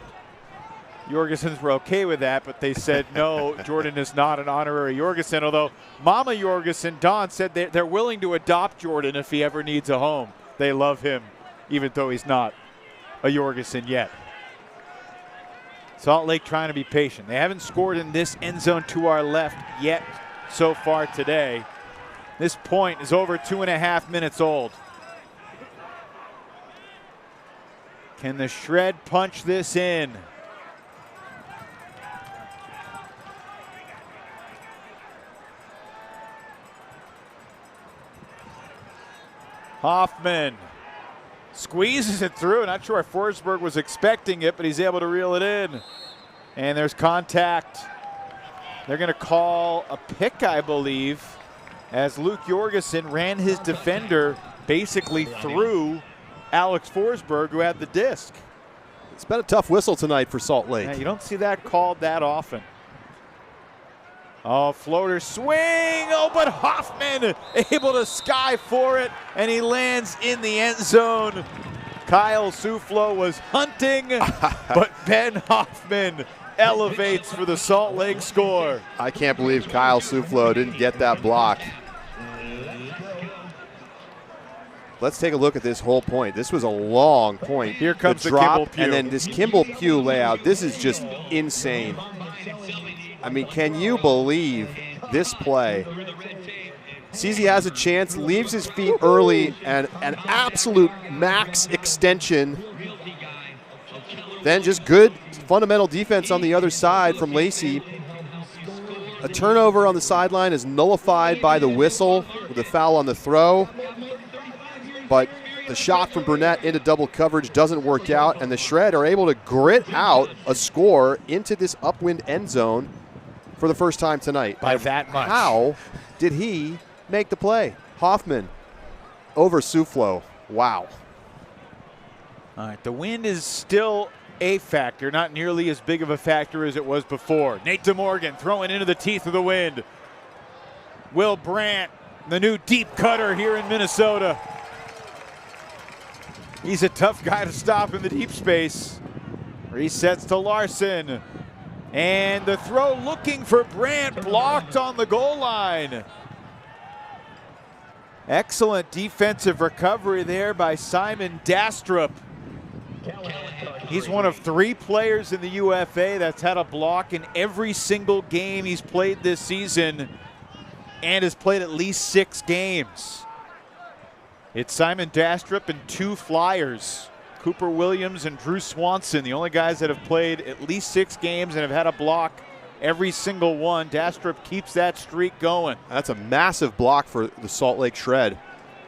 Jorgensens were okay with that, but they said, no, Jordan is not an honorary Jorgensen, although Mama Jorgensen, Dawn, said they're willing to adopt Jordan if he ever needs a home. They love him, even though he's not a Jorgensen yet. Salt Lake trying to be patient. They haven't scored in this end zone to our left yet so far today. This point is over 2.5 minutes old. Can the Shred punch this in? Hoffman squeezes it through. Not sure if Forsberg was expecting it, but he's able to reel it in. And there's contact. They're going to call a pick, I believe, as Luke Jorgensen ran his defender basically through Alex Forsberg, who had the disc. It's been a tough whistle tonight for Salt Lake. Yeah, you don't see that called that often. Oh, floater swing. Oh, but Hoffman able to sky for it, and he lands in the end zone. Kyle Suflo was hunting, but Ben Hoffman elevates for the Salt Lake score. I can't believe Kyle Suflo didn't get that block. Let's take a look at this whole point. This was a long point. Here comes the drop, Kimball Pugh. and then this Kimball Pugh layout. This is just insane. I mean, can you believe this play? CZ has a chance, leaves his feet early, and an absolute max extension. Then just good fundamental defense on the other side from Lacey. A turnover on the sideline is nullified by the whistle with a foul on the throw. But the shot from Burnett into double coverage doesn't work out, and the Shred are able to grit out a score into this upwind end zone for the first time tonight. By that much. How did he make the play? Hoffman over Suflo. Wow. All right, the wind is still a factor, not nearly as big of a factor as it was before. Nate DeMorgan throwing into the teeth of the wind. Will Brandt, the new deep cutter here in Minnesota. He's a tough guy to stop in the deep space. Resets to Larson. And the throw looking for Brandt, blocked on the goal line. Excellent defensive recovery there by Simon Dastrup. He's one of 3 players in the UFA that's had a block in every single game he's played this season and has played at least 6 games. It's Simon Dastrup and 2 Flyers, Cooper Williams and Drew Swanson, the only guys that have played at least 6 games and have had a block every single one. Dastrup keeps that streak going. That's a massive block for the Salt Lake Shred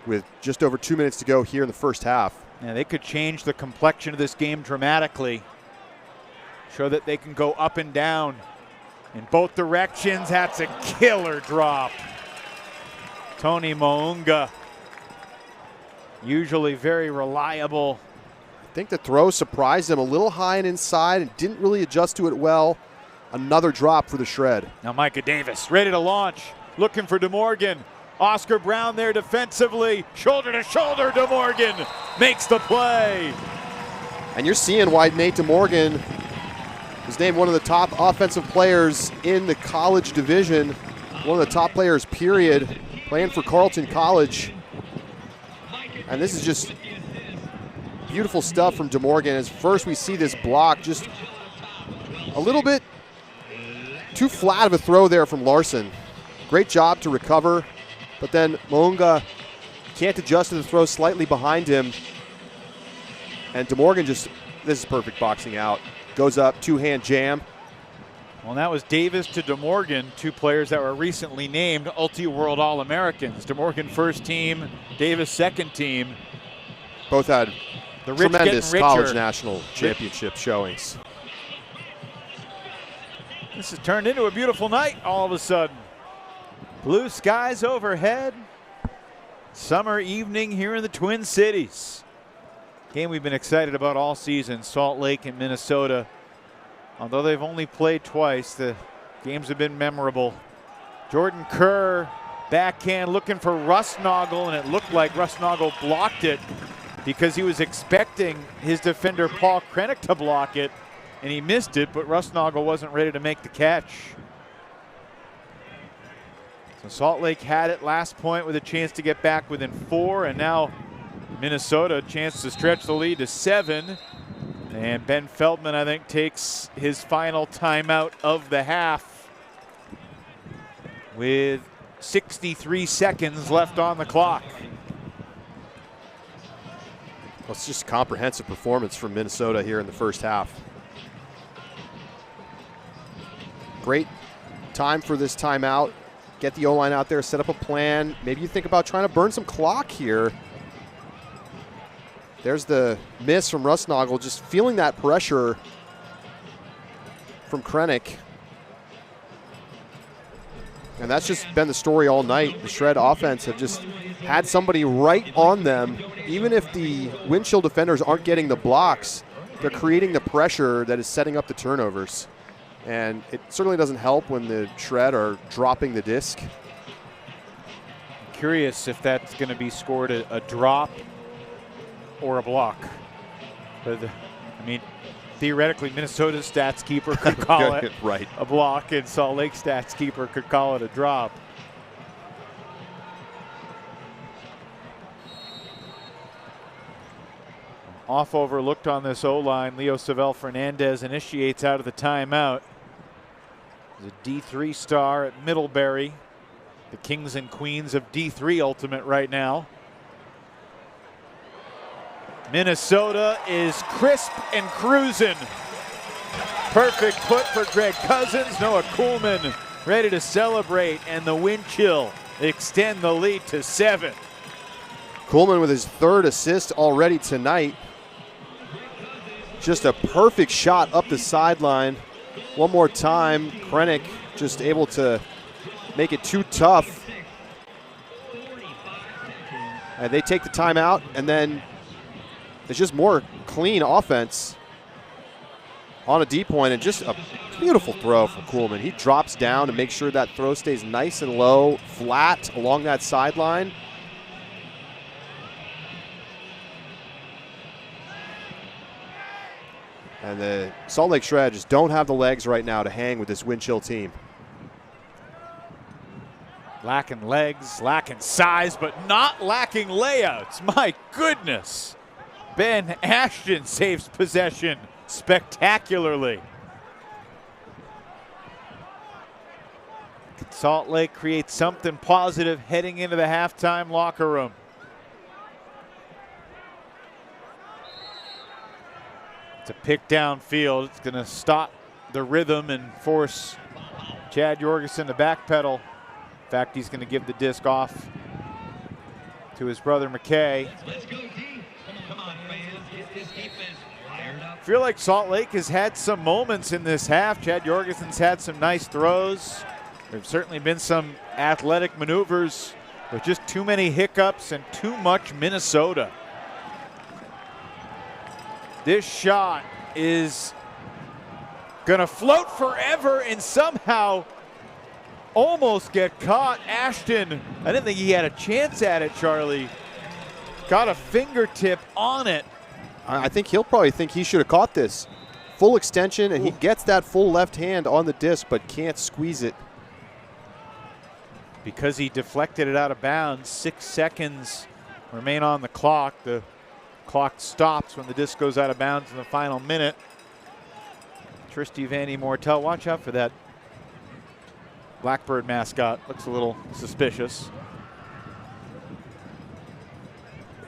with just over 2 minutes to go here in the first half. Yeah, they could change the complexion of this game dramatically. show that they can go up and down in both directions. That's a killer drop. Tony Mounga, usually very reliable. I think the throw surprised him a little high and inside and didn't really adjust to it well. Another drop for the Shred. Now Micah Davis ready to launch, looking for DeMorgan. Oscar Brown there defensively, shoulder to shoulder. DeMorgan makes the play. And you're seeing why Nate DeMorgan was named one of the top offensive players in the college division, one of the top players, period, playing for Carleton College. And this is just beautiful stuff from DeMorgan. As first we see this block, just a little bit too flat of a throw there from Larson. Great job to recover, but then Mounga can't adjust to the throw, slightly behind him. And DeMorgan just, this is perfect boxing out. Goes up, two-hand jam. Well, that was Davis to DeMorgan, two players that were recently named Ulti-World All-Americans. DeMorgan first team, Davis second team. Both had The rich tremendous getting college richer. national championship showings. This has turned into a beautiful night all of a sudden. Blue skies overhead. Summer evening here in the Twin Cities. Game we've been excited about all season, Salt Lake and Minnesota. Although they've only played twice, the games have been memorable. Jordan Kerr, backhand looking for Rusnagel, and it looked like Rusnagel blocked it because he was expecting his defender Paul Krennick to block it, and he missed it, but Rusnagel wasn't ready to make the catch. So Salt Lake had it last point with a chance to get back within 4, and now Minnesota a chance to stretch the lead to 7. And Ben Feldman, I think, takes his final timeout of the half with 63 seconds left on the clock. Well, it's just a comprehensive performance from Minnesota here in the first half. Great time for this timeout. Get the O-line out there, set up a plan. Maybe you think about trying to burn some clock here. There's the miss from Rusnagel, just feeling that pressure from Krennick. And that's just been the story all night. The Shred offense have just had somebody right on them. Even if the windshield defenders aren't getting the blocks, they're creating the pressure that is setting up the turnovers. And it certainly doesn't help when the Shred are dropping the disc. Curious if that's going to be scored a drop or a block. But I mean, theoretically, Minnesota's stats keeper could call it right. a block, and Salt Lake stats keeper could call it a drop. Off overlooked on this O-line. Leo Savell Fernandez initiates out of the timeout. He's a D3 star at Middlebury. The kings and queens of D3 Ultimate right now. Minnesota is crisp and cruising. Perfect put for Greg Cousins. Noah Kuhlman ready to celebrate, and the wind chill extend the lead to 7. Kuhlman with his 3rd assist already tonight. Just a perfect shot up the sideline. One more time, Krennick just able to make it too tough. And they take the timeout, and then it's just more clean offense on a D point, and just a beautiful throw from Kuhlman. He drops down to make sure that throw stays nice and low, flat along that sideline. And the Salt Lake Shred just don't have the legs right now to hang with this wind chill team. Lacking legs, lacking size, but not lacking layouts. My goodness. Ben Ashton saves possession spectacularly. Salt Lake creates something positive heading into the halftime locker room. It's a pick downfield. It's going to stop the rhythm and force Chad Jorgensen to backpedal. In fact, he's going to give the disc off to his brother McKay. Let's go, team. Come on, fans. Get this defense fired up. I feel like Salt Lake has had some moments in this half. Chad Jorgensen's had some nice throws. There's certainly been some athletic maneuvers, but just too many hiccups and too much Minnesota. This shot is gonna float forever and somehow almost get caught. Ashton, I didn't think he had a chance at it, Charlie. Got a fingertip on it. I think he'll probably think he should have caught this. Full extension, and he gets that full left hand on the disc, but can't squeeze it. Because he deflected it out of bounds, 6 seconds remain on the clock. The clock stops when the disc goes out of bounds in the final minute. Tristy Vandy Mortel, watch out for that Blackbird mascot. Looks a little suspicious.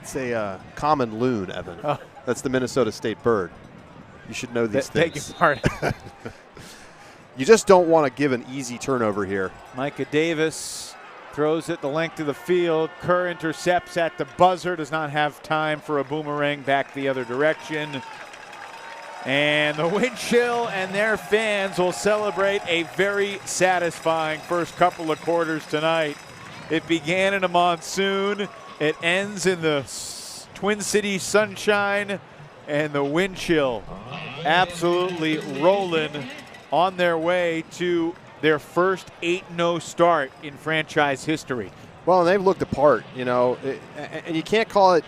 It's a common loon, Evan. Oh. That's the Minnesota State bird. You should know these things. Beg your pardon. You just don't want to give an easy turnover here. Micah Davis throws it the length of the field. Kerr intercepts at the buzzer, does not have time for a boomerang back the other direction. And the wind chill and their fans will celebrate a very satisfying first couple of quarters tonight. It began in a monsoon. It ends in the Twin Cities sunshine, and the wind chill absolutely rolling on their way to their first 8-0 start in franchise history. Well, and they've looked apart, you know, and you can't call it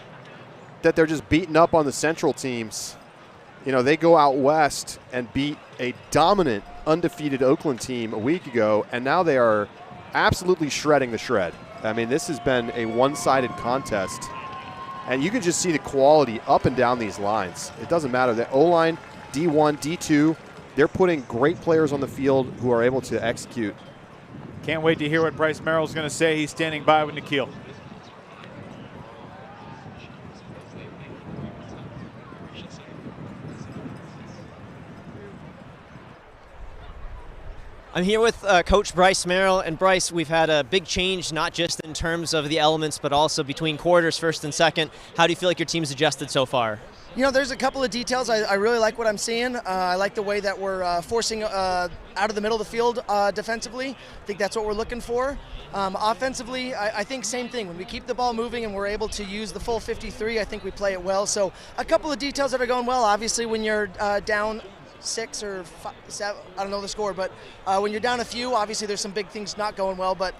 that they're just beating up on the Central teams. You know, they go out west and beat a dominant, undefeated Oakland team a week ago, and now they are absolutely shredding the shred. I mean, this has been a one-sided contest, and you can just see the quality up and down these lines. It doesn't matter. The O-line, D1, D2, they're putting great players on the field who are able to execute. Can't wait to hear what Bryce Merrill's going to say. He's standing by with Nikhil. I'm here with Coach Bryce Merrill, and Bryce, we've had a big change, not just in terms of the elements, but also between quarters, first and second. How do you feel like your team's adjusted so far? You know, there's a couple of details. I really like what I'm seeing. I like the way that we're forcing out of the middle of the field defensively. I think that's what we're looking for. Offensively, I think same thing. When we keep the ball moving and we're able to use the full 53, I think we play it well. So a couple of details that are going well. Obviously, when you're down 6 or 5, 7, I don't know the score, but when you're down a few, obviously there's some big things not going well, but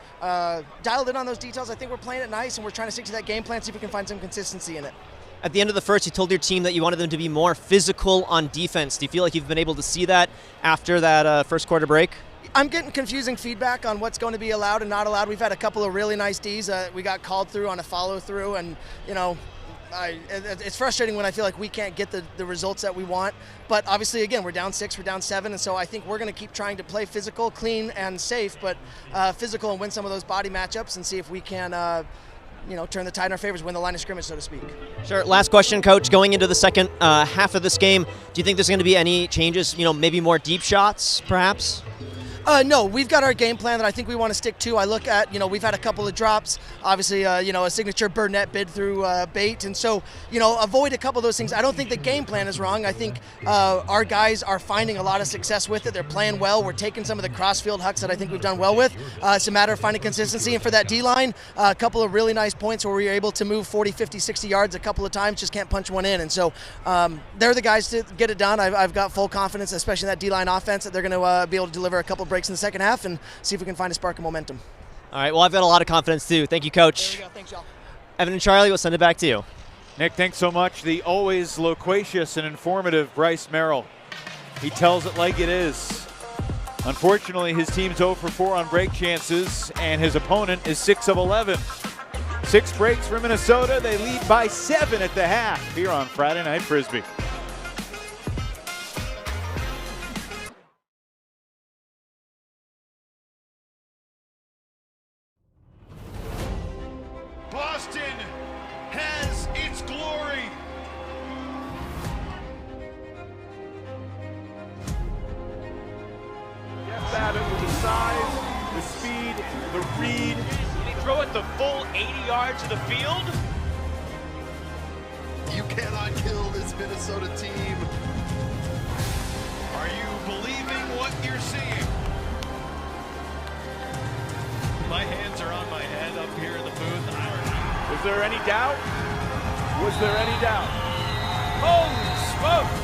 dialed in on those details. I think we're playing it nice, and we're trying to stick to that game plan, see if we can find some consistency in it. At the end of the first, you told your team that you wanted them to be more physical on defense. Do you feel like you've been able to see that after that first quarter break? I'm getting confusing feedback on what's going to be allowed and not allowed. We've had a couple of really nice Ds. We got called through on a follow-through, and, you know, it's frustrating when I feel like we can't get the results that we want. But obviously, again, we're down 6, we're down 7, and so I think we're going to keep trying to play physical, clean, and safe, but physical and win some of those body matchups and see if we can turn the tide in our favors, win the line of scrimmage, so to speak. Sure. Last question, Coach. Going into the second half of this game, do you think there's going to be any changes, maybe more deep shots, perhaps? No, we've got our game plan that I think we want to stick to. I look at, we've had a couple of drops, obviously, a signature Burnett bid through bait. And so, avoid a couple of those things. I don't think the game plan is wrong. I think our guys are finding a lot of success with it. They're playing well. We're taking some of the cross-field hucks that I think we've done well with. It's a matter of finding consistency. And for that D-line, a couple of really nice points where we were able to move 40, 50, 60 yards a couple of times, just can't punch one in. And so they're the guys to get it done. I've got full confidence, especially in that D-line offense, that they're going to be able to deliver a couple of breaks in the second half and see if we can find a spark of momentum. All right, well, I've got a lot of confidence too. Thank you, Coach. There you go. Thanks, y'all. Evan and Charlie, we'll send it back to you. Nick, thanks so much. The always loquacious and informative Bryce Merrill. He tells it like it is. Unfortunately, his team's 0 for 4 on break chances, and his opponent is 6 of 11. 6 breaks for Minnesota. They lead by 7 at the half here on Friday Night Frisbee. Boston has its glory. Jeff Babbitt with the size, the speed, the read. Did he throw it the full 80 yards of the field? You cannot kill this Minnesota team. what you're seeing. My hands are on my head up here in the booth. Was there any doubt? Was there any doubt? Holy smoke!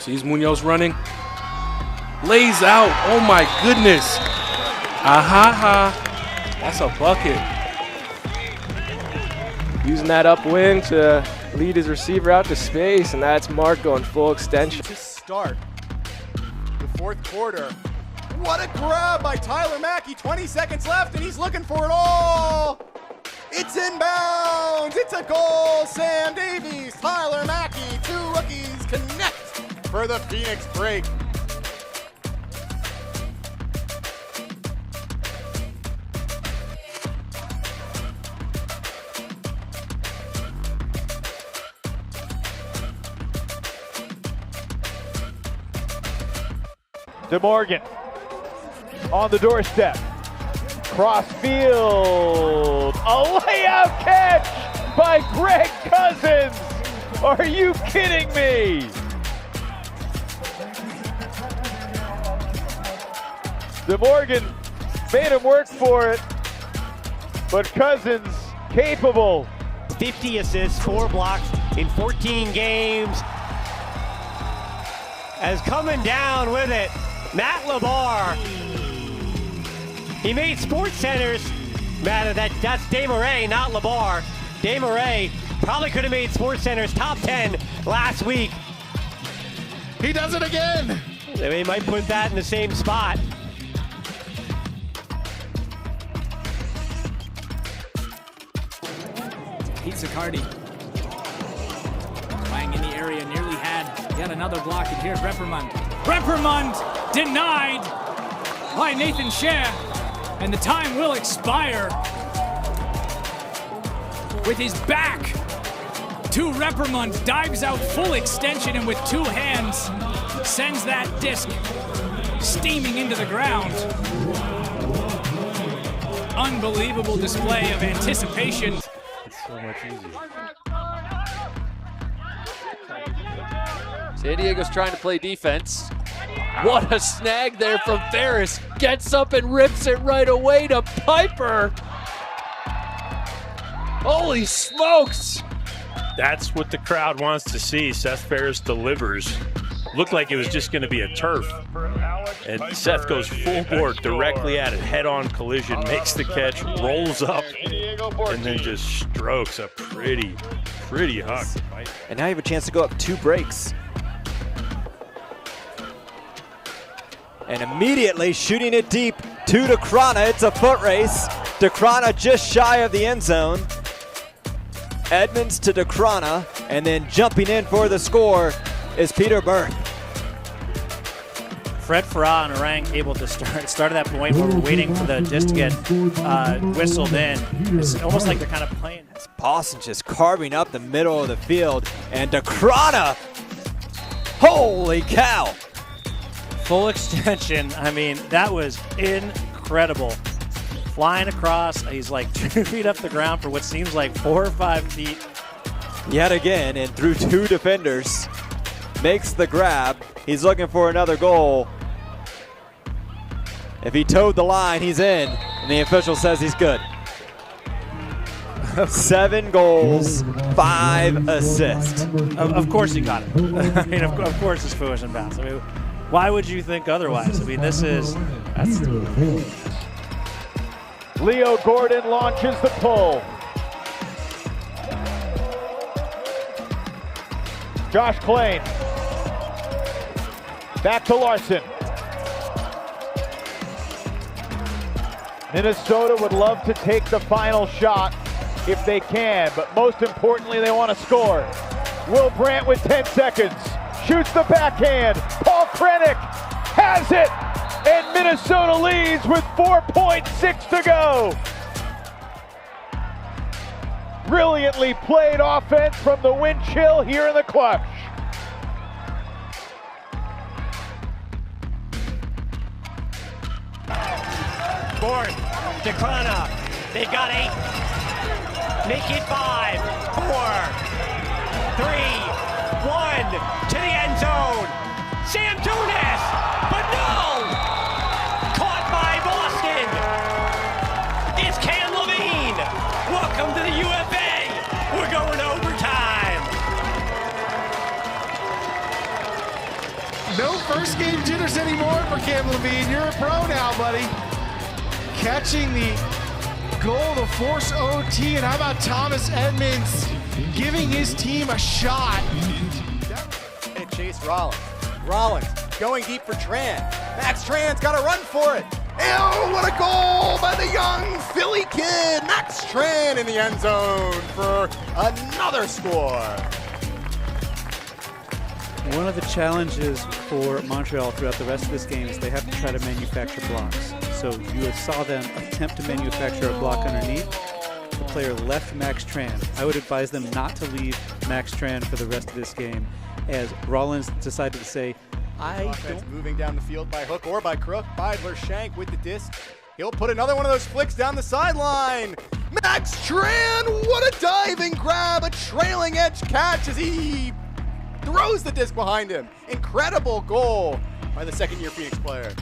Sees Munoz running. Lays out. Oh my goodness. That's a bucket. Using that upwind to lead his receiver out to space, and that's Mark going full extension. To start the fourth quarter. What a grab by Tyler Mackey. 20 seconds left, and he's looking for it all. It's inbounds. It's a goal. Sam Davies, Tyler Mackey, two rookies connect for the Phoenix break. DeMorgan on the doorstep. Cross field. A layup catch by Greg Cousins. Are you kidding me? DeMorgan made him work for it, but Cousins capable. 50 assists, 4 blocks in 14 games. As coming down with it, Matt LeBar. He made Sports Center's, Matt, that's Desmarais, not LeBar. Desmarais probably could have made Sports Center's top 10 last week. He does it again. They might put that in the same spot. Pete Sicardi playing in the area, nearly had yet another block, and here's Reprimand. Reprimand denied by Nathan Scher, and the time will expire. With his back to Reprimand, dives out full extension, and with two hands sends that disc steaming into the ground. Unbelievable display of anticipation. So much easier. San Diego's trying to play defense. What a snag there from Ferris. Gets up and rips it right away to Piper. Holy smokes! That's what the crowd wants to see. Seth Ferris delivers. Looked like it was just going to be a turf. And Seth goes full board directly at it. Head-on collision, makes the catch, rolls up, and then just strokes a pretty huck. And now you have a chance to go up 2 breaks. And immediately shooting it deep to DeCrana. It's a foot race. DeCrana just shy of the end zone. Edmonds to DeCrana, and then jumping in for the score is Peter Burke. Fred Farah and Orang able to start at that point where we're waiting for the disc to get whistled in. It's almost like they're kind of playing. Boston just carving up the middle of the field, and DeCrana, holy cow. Full extension, I mean, that was incredible. Flying across, he's like 2 feet up the ground for what seems like 4 or 5 feet. Yet again, and through 2 defenders, makes the grab. He's looking for another goal. If he towed the line, he's in, and the official says he's good. 7 goals, 5 assists. Of course he got it. I mean, of course it's foolish and bounce. I mean, why would you think otherwise? I mean, that's Leo Gordon launches the pull. Josh Klain. Back to Larson. Minnesota would love to take the final shot if they can, but most importantly, they want to score. Will Brandt with 10 seconds. Shoots the backhand. Paul Krennic has it, and Minnesota leads with 4.6 to go. Brilliantly played offense from the wind chill here in the clutch. Board, DeCrana, they got 8. Make it 5, 4, 3, 1, to the end zone. Sam Dunas, but no! Caught by Boston. It's Cam Levine. Welcome to the UFA. We're going overtime. No first game jitters anymore for Cam Levine. You're a pro now, buddy. Catching the goal to force OT, and how about Thomas Edmonds giving his team a shot? Chase Rollins. Rollins going deep for Tran. Max Tran's got to run for it. Ew, what a goal by the young Philly kid. Max Tran in the end zone for another score. One of the challenges for Montreal throughout the rest of this game is they have to try to manufacture blocks. So you saw them attempt to manufacture a block underneath. The player left Max Tran. I would advise them not to leave Max Tran for the rest of this game, as Rollins decided to say, Offense moving down the field by hook or by crook. Beidler Shank with the disc. He'll put another one of those flicks down the sideline. Max Tran, what a diving grab, a trailing edge catch as he throws the disc behind him. Incredible goal by the second-year Phoenix player.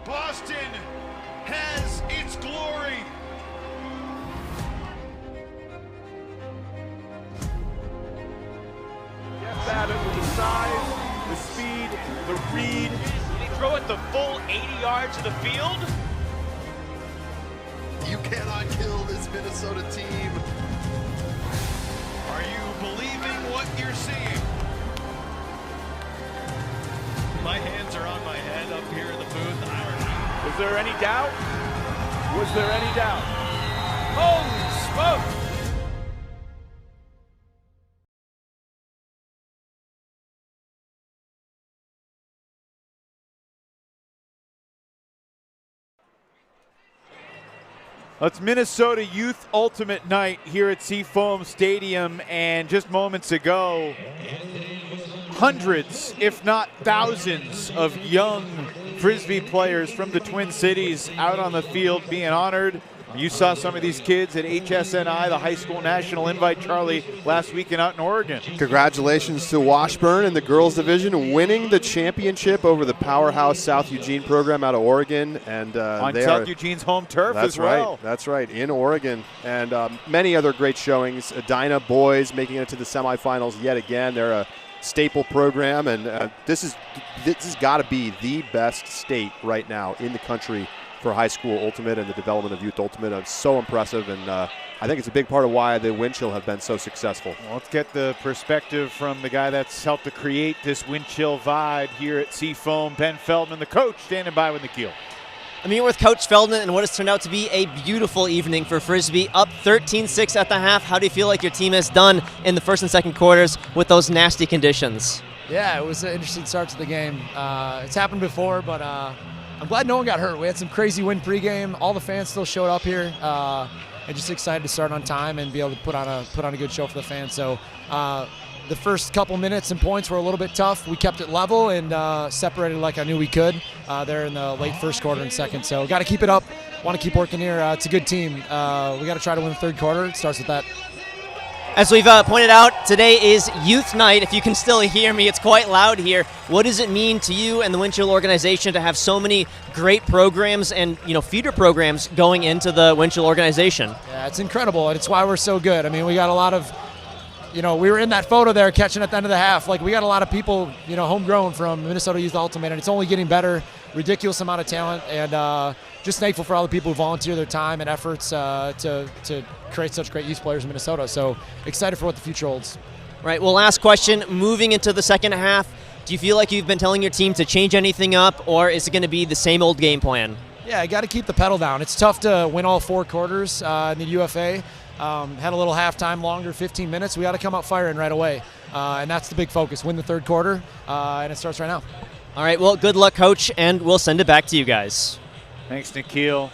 Boston has its glory. Jeff Babbitt with the size, the speed, the read. Did he throw it the full 80 yards of the field? You cannot kill this Minnesota team. Are you believing what you're seeing? My hands are on my head up here in the booth. Was there any doubt? Was there any doubt? Holy smoke! It's Minnesota Youth Ultimate Night here at Seafoam Stadium, and just moments ago, hundreds, if not thousands, of young Frisbee players from the Twin Cities out on the field being honored. You saw some of these kids at HSNI, the High School National Invite, Charlie, last weekend out in Oregon. Congratulations to Washburn in the girls division, winning the championship over the powerhouse South Eugene program out of Oregon. And on South Eugene's home turf as well. Right, that's right, in Oregon. And many other great showings. Edina boys making it to the semifinals yet again. They're a staple program, and this has got to be the best state right now in the country for high school ultimate and the development of youth ultimate. It's so impressive, and I think it's a big part of why the wind chill have been so successful. Well, let's get the perspective from the guy that's helped to create this wind chill vibe here at Seafoam, Ben Feldman, the coach, standing by with Nikhil. I'm here with Coach Feldman and what has turned out to be a beautiful evening for Frisbee. Up 13-6 at the half. How do you feel like your team has done in the first and second quarters with those nasty conditions? Yeah, it was an interesting start to the game. It's happened before, but I'm glad no one got hurt. We had some crazy wind pregame. All the fans still showed up here. And just excited to start on time and be able to put on a good show for the fans. So the first couple minutes and points were a little bit tough. We kept it level and separated like I knew we could there in the late first quarter and second. So got to keep it up. Want to keep working here. It's a good team. We got to try to win the third quarter. It starts with that. As we've pointed out, today is youth night. If you can still hear me, it's quite loud here. What does it mean to you and the Wind Chill organization to have so many great programs and feeder programs going into the Wind Chill organization? Yeah, it's incredible, and it's why we're so good. I mean, we got a lot of, we were in that photo there catching at the end of the half. Like, we got a lot of people, homegrown from Minnesota Youth Ultimate, and it's only getting better. Ridiculous amount of talent, and just thankful for all the people who volunteer their time and efforts to create such great youth players in Minnesota. So excited for what the future holds. Right. Well, last question. Moving into the second half, do you feel like you've been telling your team to change anything up, or is it going to be the same old game plan? Yeah, I got to keep the pedal down. It's tough to win all 4 quarters in the UFA. Had a little halftime longer, 15 minutes. We got to come out firing right away, and that's the big focus. Win the third quarter, and it starts right now. All right. Well, good luck, Coach, and we'll send it back to you guys. Thanks, Nikhil.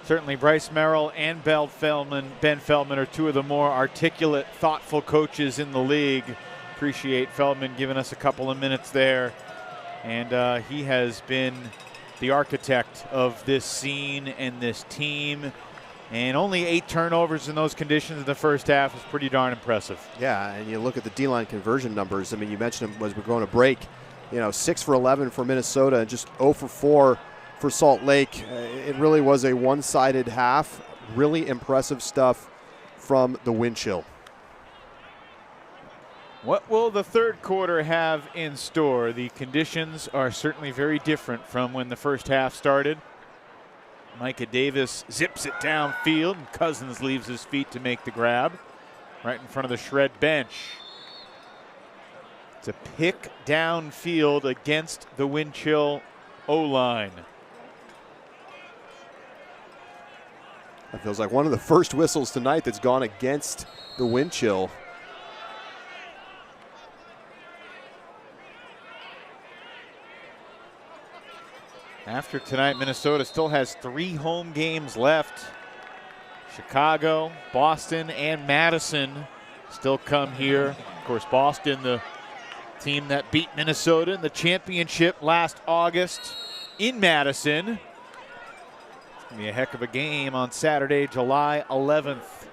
Certainly Bryce Merrill and Ben Feldman are two of the more articulate, thoughtful coaches in the league. Appreciate Feldman giving us a couple of minutes there. And he has been the architect of this scene and this team. And only 8 turnovers in those conditions in the first half is pretty darn impressive. Yeah, and you look at the D-line conversion numbers. I mean, you mentioned them as we're going to break. 6 for 11 for Minnesota and just 0 for 4 for Salt Lake. It really was a one-sided half. Really impressive stuff from the Wind Chill. What will the third quarter have in store? The conditions are certainly very different from when the first half started. Micah Davis zips it downfield, and Cousins leaves his feet to make the grab right in front of the Shred bench. It's a pick downfield against the Wind Chill O-line. That feels like one of the first whistles tonight that's gone against the Wind Chill. After tonight, Minnesota still has 3 home games left. Chicago, Boston, and Madison still come here. Of course, Boston, the team that beat Minnesota in the championship last August in Madison. It's going to be a heck of a game on Saturday, July 11th.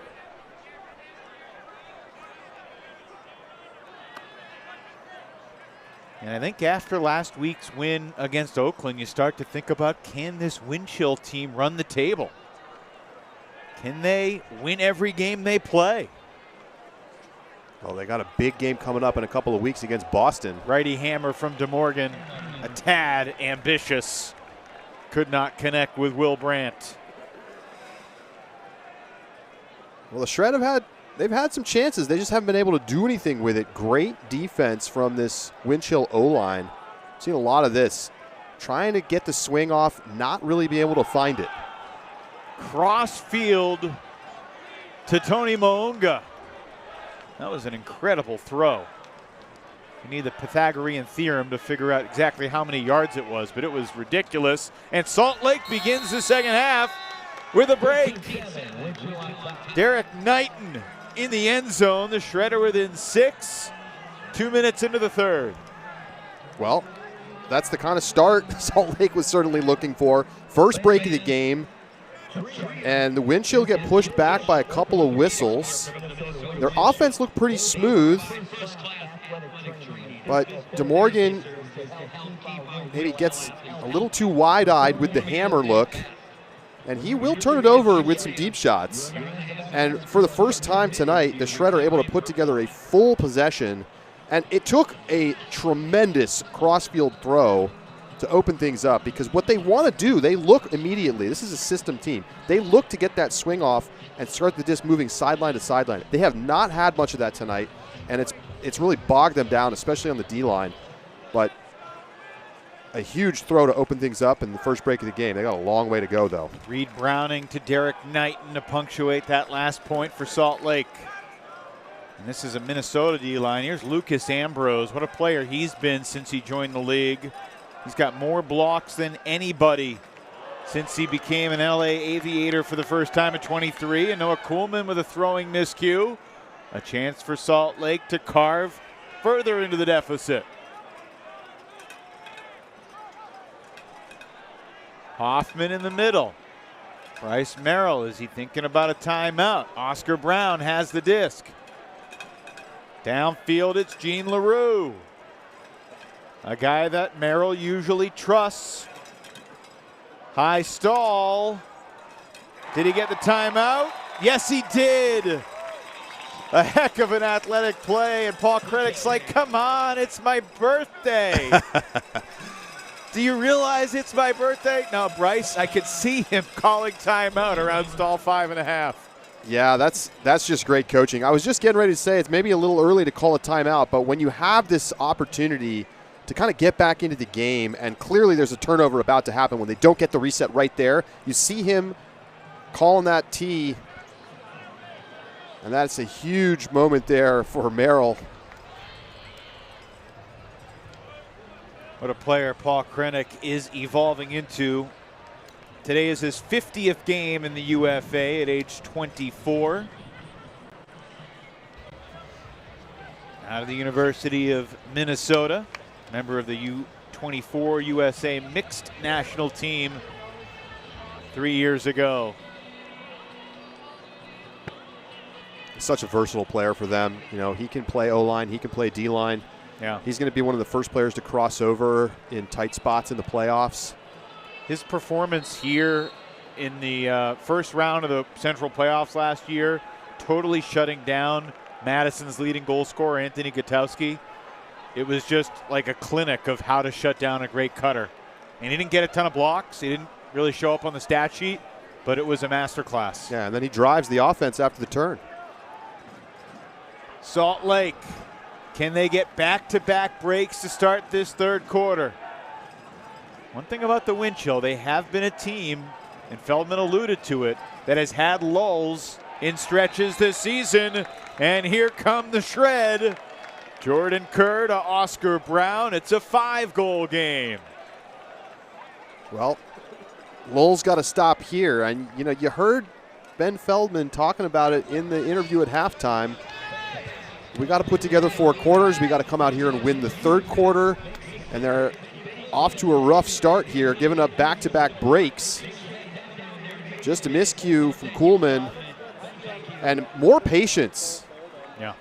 And I think after last week's win against Oakland, you start to think about, can this Wind Chill team run the table? Can they win every game they play? Oh, they got a big game coming up in a couple of weeks against Boston. Righty hammer from DeMorgan, a tad ambitious. Could not connect with Will Brandt. Well, the Shred they've had some chances. They just haven't been able to do anything with it. Great defense from this Wind Chill O-line. Seen a lot of this. Trying to get the swing off, not really be able to find it. Cross field to Tony Moonga. That was an incredible throw. You need the Pythagorean theorem to figure out exactly how many yards it was, but it was ridiculous. And Salt Lake begins the second half with a break. Derek Knighton in the end zone. The Shredder within 6. 2 minutes into the third. Well, that's the kind of start Salt Lake was certainly looking for. First break of the game. And the Wind Chill get pushed back by a couple of whistles. Their offense looked pretty smooth. But DeMorgan maybe gets a little too wide-eyed with the hammer look. And he will turn it over with some deep shots. And for the first time tonight, the Shred are able to put together a full possession And it took a tremendous cross-field throw to open things up, because what they want to do, they look immediately. This is a system team. They look to get that swing off and start the disc moving sideline to sideline. They have not had much of that tonight, and it's really bogged them down, especially on the D-line. But a huge throw to open things up in the first break of the game. They got a long way to go, though. Reed Browning to Derek Knighton to punctuate that last point for Salt Lake. And this is a Minnesota D-line. Here's Lucas Ambrose. What a player he's been since he joined the league. He's got more blocks than anybody since he became an LA Aviator for the first time at 23. And Noah Kuhlman with a throwing miscue. A chance for Salt Lake to carve further into the deficit. Hoffman in the middle. Bryce Merrill, is he thinking about a timeout? Oscar Brown has the disc. Downfield, it's Gene LaRue. A guy that Merrill usually trusts. High stall. Did he get the timeout? Yes, he did. A heck of an athletic play, and Paul Krennic's like, come on, it's my birthday. Do you realize it's my birthday? No, Bryce, I could see him calling timeout around stall 5.5. Yeah, that's just great coaching. I was just getting ready to say it's maybe a little early to call a timeout, but when you have this opportunity to kind of get back into the game, and clearly there's a turnover about to happen when they don't get the reset right there, you see him calling that tee, and that's a huge moment there for Merrill. What a player Paul Krennic is evolving into. Today is his 50th game in the UFA at age 24. Out of the University of Minnesota, member of the U24 USA mixed national team 3 years ago. Such a versatile player for them. You know, he can play O-line, he can play D-line. Yeah. He's going to be one of the first players to cross over in tight spots in the playoffs. His performance here in the first round of the Central Playoffs last year, totally shutting down Madison's leading goal scorer, Anthony Gutowski. It was just like a clinic of how to shut down a great cutter. And he didn't get a ton of blocks. He didn't really show up on the stat sheet, but it was a masterclass. Yeah, and then he drives the offense after the turn. Salt Lake, can they get back-to-back breaks to start this third quarter? One thing about the wind chill, they have been a team, and Feldman alluded to it, that has had lulls in stretches this season. And here come the shred. Jordan Kerr to Oscar Brown. It's a 5-goal game. Well, lulls got to stop here. And, you know, you heard Ben Feldman talking about it in the interview at halftime. We got to put together 4 quarters. We got to come out here and win the third quarter. And they're off to a rough start here, giving up back-to-back breaks. Just a miscue from Kuhlman. And more patience. Yeah.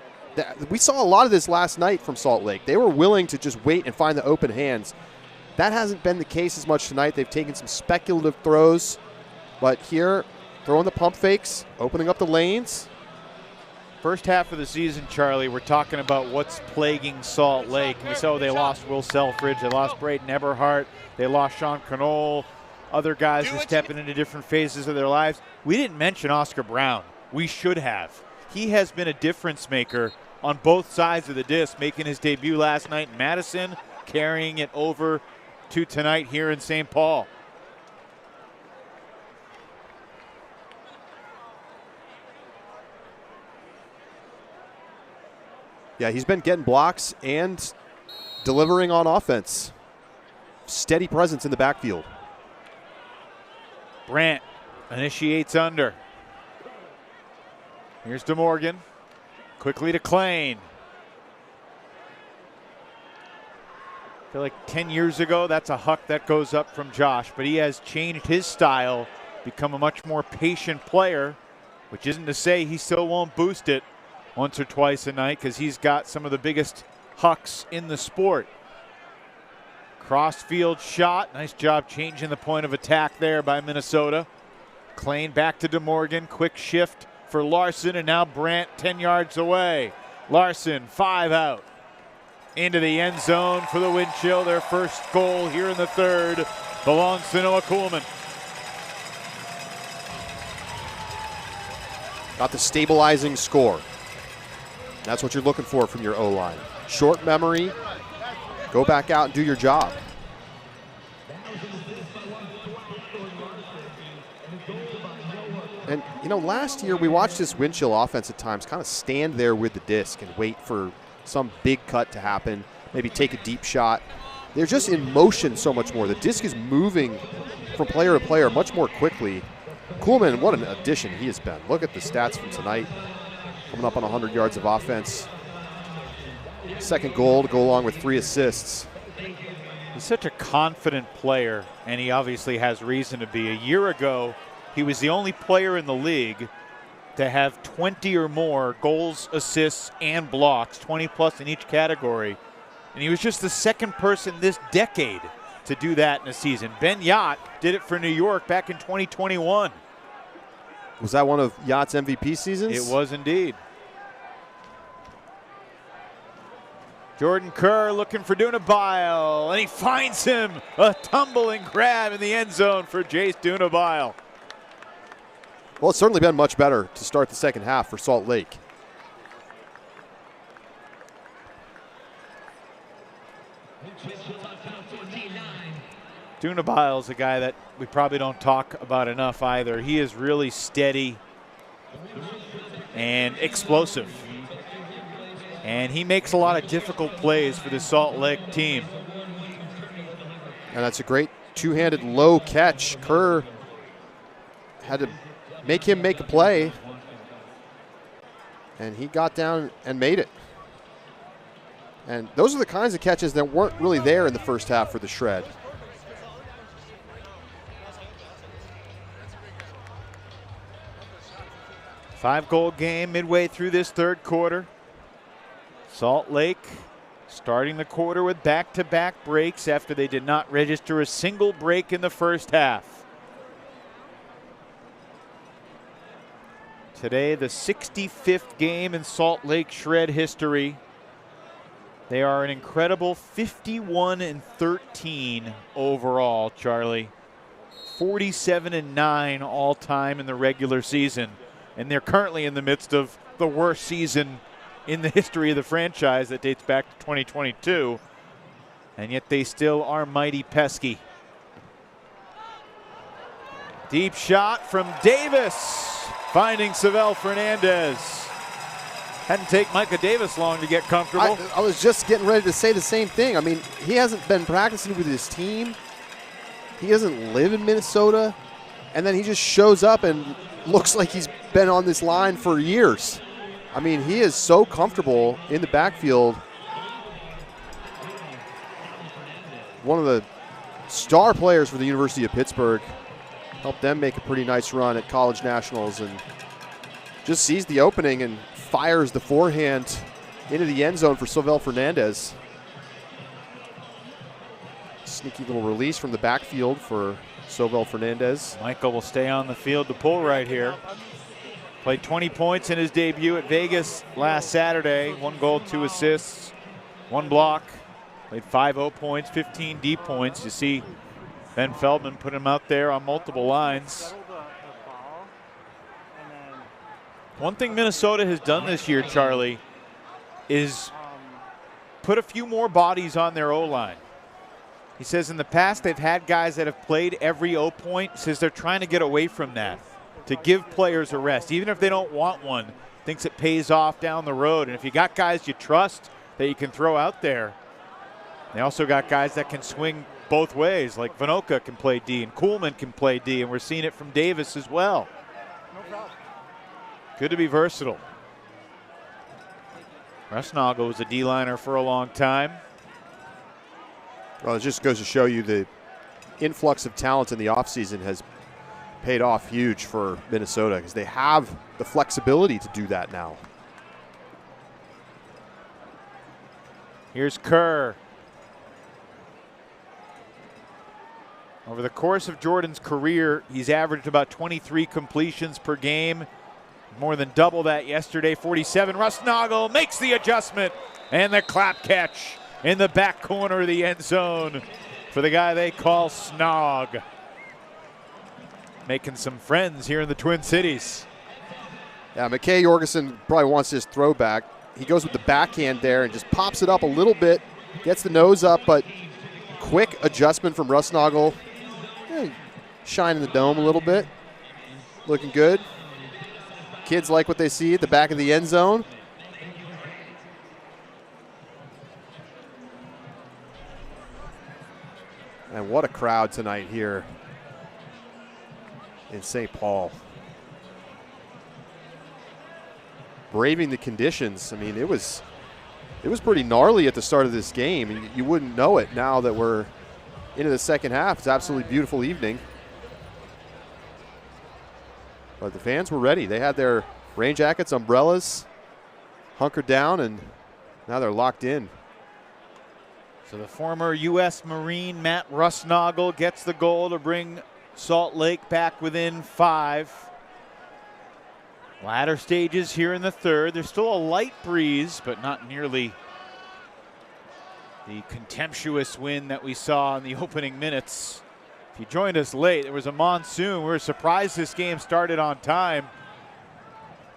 We saw a lot of this last night from Salt Lake. They were willing to just wait and find the open hands. That hasn't been the case as much tonight. They've taken some speculative throws. But here, throwing the pump fakes, opening up the lanes. First half of the season, Charlie, we're talking about what's plaguing Salt Lake. We saw they lost Will Selfridge, they lost Braden Eberhardt, they lost Sean Knoll, other guys are stepping into different phases of their lives. We didn't mention Oscar Brown. We should have. He has been a difference maker on both sides of the disc, making his debut last night in Madison, carrying it over to tonight here in St. Paul. Yeah, he's been getting blocks and delivering on offense. Steady presence in the backfield. Brandt initiates under. Here's DeMorgan. Quickly to Klain. I feel like 10 years ago, that's a huck that goes up from Josh, but he has changed his style, become a much more patient player, which isn't to say he still won't boost it once or twice a night, because he's got some of the biggest hucks in the sport. Cross-field shot. Nice job changing the point of attack there by Minnesota. Klain back to DeMorgan. Quick shift for Larson, and now Brandt 10 yards away. Larson, 5 out. into the end zone for the wind chill. Their first goal here in the third belongs to Noah Kuhlman. Got the stabilizing score. That's what you're looking for from your O-line. Short memory, go back out and do your job. And, you know, last year we watched this wind chill offense at times kind of stand there with the disc and wait for some big cut to happen, maybe take a deep shot. They're just in motion so much more. The disc is moving from player to player much more quickly. Kuhlman, what an addition he has been. Look at the stats from tonight. Coming up on 100 yards of offense. Second goal to go along with 3 assists. He's such a confident player, and he obviously has reason to be. A year ago, he was the only player in the league to have 20 or more goals, assists, and blocks, 20 plus in each category. And he was just the second person this decade to do that in a season. Ben Yacht did it for New York back in 2021. Was that one of Yacht's MVP seasons? It was indeed. Jordan Kerr looking for Dunabile, and he finds him. A tumbling grab in the end zone for Jace Dunabile. Well, it's certainly been much better to start the second half for Salt Lake. Dunabile's a guy that we probably don't talk about enough either. He is really steady and explosive. And he makes a lot of difficult plays for the Salt Lake team. And that's a great two-handed low catch. Kerr had to make him make a play. And he got down and made it. And those are the kinds of catches that weren't really there in the first half for the Shred. Five-goal game midway through this third quarter. Salt Lake starting the quarter with back-to-back breaks after they did not register a single break in the first half. Today, the 65th game in Salt Lake Shred history. They are an incredible 51-13 overall, Charlie. 47-9 all-time in the regular season. And they're currently in the midst of the worst season in the history of the franchise that dates back to 2022. And yet they still are mighty pesky. Deep shot from Davis, finding Savell Fernandez. Hadn't taken Micah Davis long to get comfortable. I was just getting ready to say the same thing. I mean, he hasn't been practicing with his team. He doesn't live in Minnesota. And then he just shows up and looks like he's been on this line for years. I mean, he is so comfortable in the backfield. One of the star players for the University of Pittsburgh. Helped them make a pretty nice run at college nationals and just sees the opening and fires the forehand into the end zone for Savell Fernandez. Sneaky little release from the backfield for Savell Fernandez. Michael will stay on the field to pull right here. Played 20 points in his debut at Vegas last Saturday. 1 goal, 2 assists, 1 block. Played 5 0 points, 15 D points. You see Ben Feldman put him out there on multiple lines. One thing Minnesota has done this year, Charlie, is put a few more bodies on their O-line. He says in the past they've had guys that have played every O point. He says they're trying to get away from that, to give players a rest. Even if they don't want one, thinks it pays off down the road. And if you got guys you trust that you can throw out there, they also got guys that can swing both ways, like Vinoka can play D and Kuhlman can play D, and we're seeing it from Davis as well. Good to be versatile. Rusnago was a D-liner for a long time. Well, it just goes to show you the influx of talent in the offseason has paid off huge for Minnesota because they have the flexibility to do that now. Here's Kerr. Over the course of Jordan's career, he's averaged about 23 completions per game. More than double that yesterday, 47. Rusnago makes the adjustment, and the clap catch in the back corner of the end zone for the guy they call Snog. Making some friends here in the Twin Cities. Yeah, McKay Jorgensen probably wants his throwback. He goes with the backhand there and just pops it up a little bit, gets the nose up, but quick adjustment from Rusnagel. Shining the dome a little bit. Looking good. Kids like what they see at the back of the end zone. And what a crowd tonight here in St. Paul. Braving the conditions. I mean, it was pretty gnarly at the start of this game, and you wouldn't know it now that we're into the second half. It's an absolutely beautiful evening. But the fans were ready. They had their rain jackets, umbrellas, hunkered down, and now they're locked in. So the former U.S. Marine Matt Rusnagel gets the goal to bring Salt Lake back within 5. Latter stages here in the third. There's still a light breeze, but not nearly the contemptuous wind that we saw in the opening minutes. If you joined us late, there was a monsoon. We were surprised this game started on time.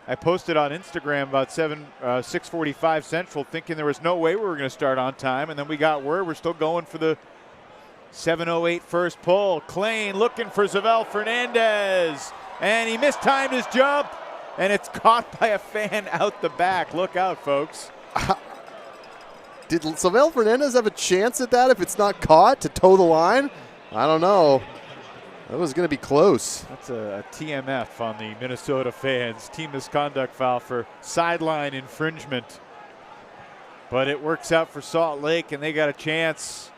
I posted on Instagram about 6:45 Central, thinking there was no way we were going to start on time, and then we got word we're still going for the 7:08 first pull. Klain looking for Zavel Fernandez, and he mistimed his jump, and it's caught by a fan out the back. Look out, folks. Did Zavel Fernandez have a chance at that if it's not caught to toe the line? I don't know. That was going to be close. That's a TMF on the Minnesota fans. Team misconduct foul for sideline infringement. But it works out for Salt Lake, and they got a chance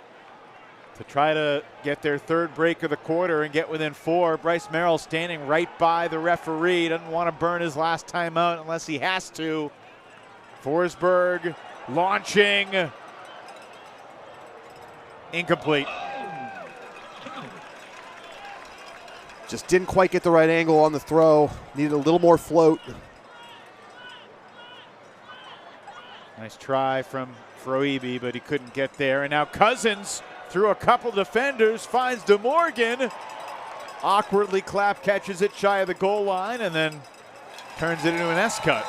to try to get their third break of the quarter and get within 4. Bryce Merrill standing right by the referee. Doesn't want to burn his last time out unless he has to. Forsberg launching. Incomplete. Just didn't quite get the right angle on the throw. Needed a little more float. Nice try from Froebe, but he couldn't get there. And now Cousins, through a couple defenders, finds DeMorgan. Awkwardly Clapp catches it shy of the goal line and then turns it into an S-cut.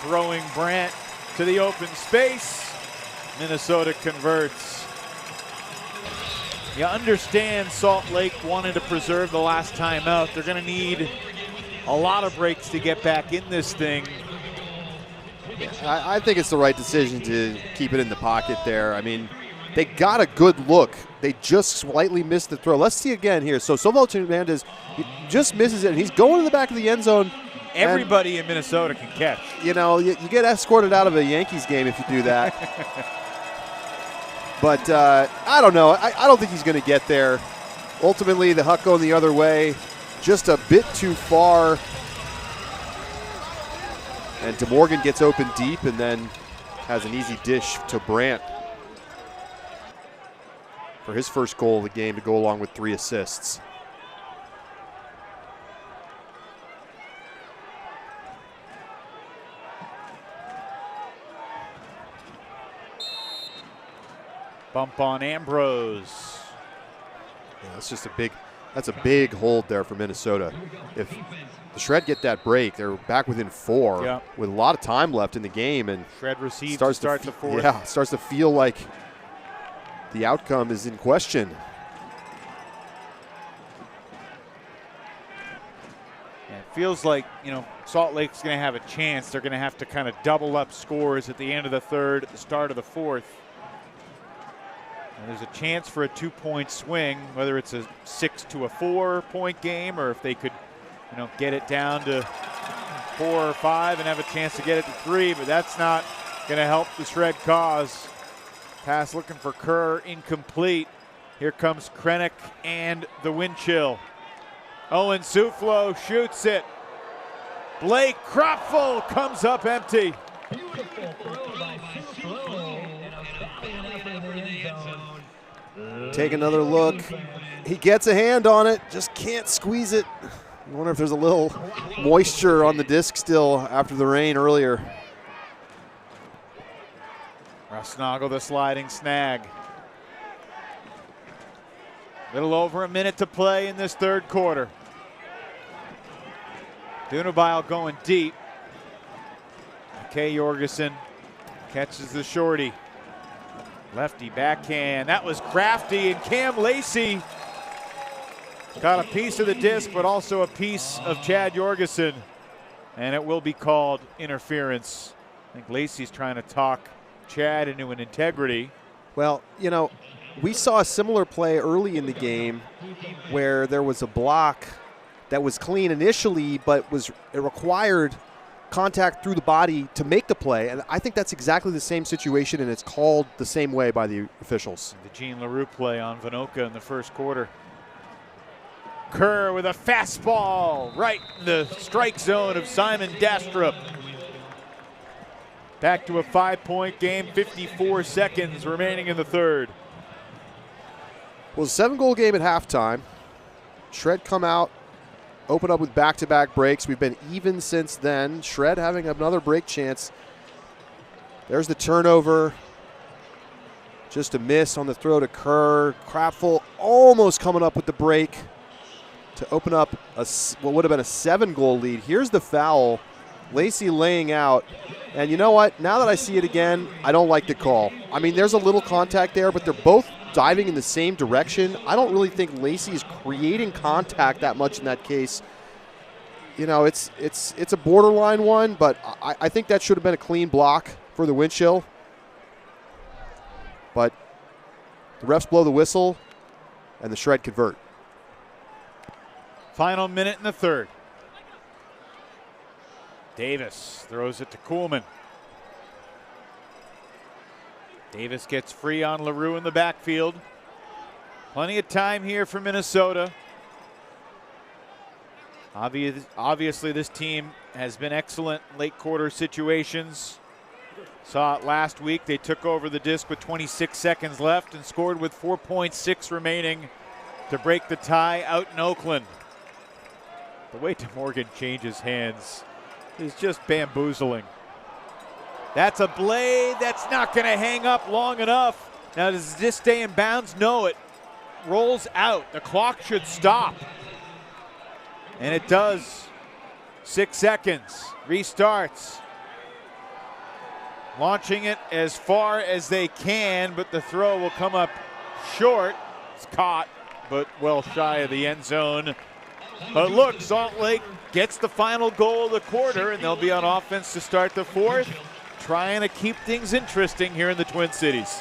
Throwing Brandt to the open space. Minnesota converts. You understand Salt Lake wanted to preserve the last time out. They're going to need a lot of breaks to get back in this thing. I think it's the right decision to keep it in the pocket there. I mean, they got a good look. They just slightly missed the throw. Let's see again here. So Zavel Fernandez just misses it, and he's going to the back of the end zone. Everybody in Minnesota can catch. You know, you get escorted out of a Yankees game if you do that. But I don't know. I don't think he's going to get there. Ultimately, the Huck going the other way, just a bit too far. And DeMorgan gets open deep and then has an easy dish to Brandt for his first goal of the game to go along with 3 assists. Bump on Ambrose. Yeah, that's a big hold there for Minnesota. If the Shred get that break, they're back within 4 with a lot of time left in the game, and Shred receives to start the fourth. Yeah, starts to feel like the outcome is in question. Yeah, it feels like, Salt Lake's going to have a chance. They're going to have to kind of double up scores at the end of the third, at the start of the fourth. And there's a chance for a 2-point swing, whether it's a 6 to a 4-point game, or if they could, get it down to 4 or 5 and have a chance to get it to 3. But that's not going to help the Shred cause. Pass looking for Kerr, incomplete. Here comes Krennic and the wind chill. Owen Suflo shoots it. Blake Cropful comes up empty. Take another look. He gets a hand on it, just can't squeeze it. I wonder if there's a little moisture on the disc still after the rain earlier. Snoggle the sliding snag. Little over a minute to play in this third quarter. Dunabile going deep. Kay Jorgensen catches the shorty. Lefty backhand. That was crafty, and Cam Lacey got a piece of the disc, but also a piece of Chad Jorgensen. And it will be called interference. I think Lacey's trying to talk Chad into an integrity. Well, you know, we saw a similar play early in the game where there was a block that was clean initially, but it required contact through the body to make the play. And I think that's exactly the same situation, and it's called the same way by the officials. The Gene LaRue play on Vinoka in the first quarter. Kerr with a fastball right in the strike zone of Simon Dastrup. Back to a 5-point game, 54 seconds remaining in the third. Well, 7-goal game at halftime. Shred come out, open up with back-to-back breaks. We've been even since then. Shred having another break chance. There's the turnover. Just a miss on the throw to Kerr. Krapfel almost coming up with the break to open up what would have been a 7-goal lead. Here's the foul. Lacey laying out. And you know what? Now that I see it again, I don't like the call. I mean, there's a little contact there, but they're both diving in the same direction. I don't really think Lacey is creating contact that much in that case. You know, it's a borderline one, but I think that should have been a clean block for the Windshield. But the refs blow the whistle, and the Shred convert. Final minute in the third. Davis throws it to Kuhlman. Davis gets free on LaRue in the backfield. Plenty of time here for Minnesota. Obviously, this team has been excellent in late quarter situations. Saw it last week. They took over the disc with 26 seconds left and scored with 4.6 remaining to break the tie out in Oakland. The way DeMorgan changes hands is just bamboozling. That's a blade that's not going to hang up long enough. Now, does this stay in bounds? No, it rolls out. The clock should stop. And it does. 6 seconds. Restarts. Launching it as far as they can, but the throw will come up short. It's caught, but well shy of the end zone. But look, Salt Lake gets the final goal of the quarter, and they'll be on offense to start the fourth, trying to keep things interesting here in the Twin Cities.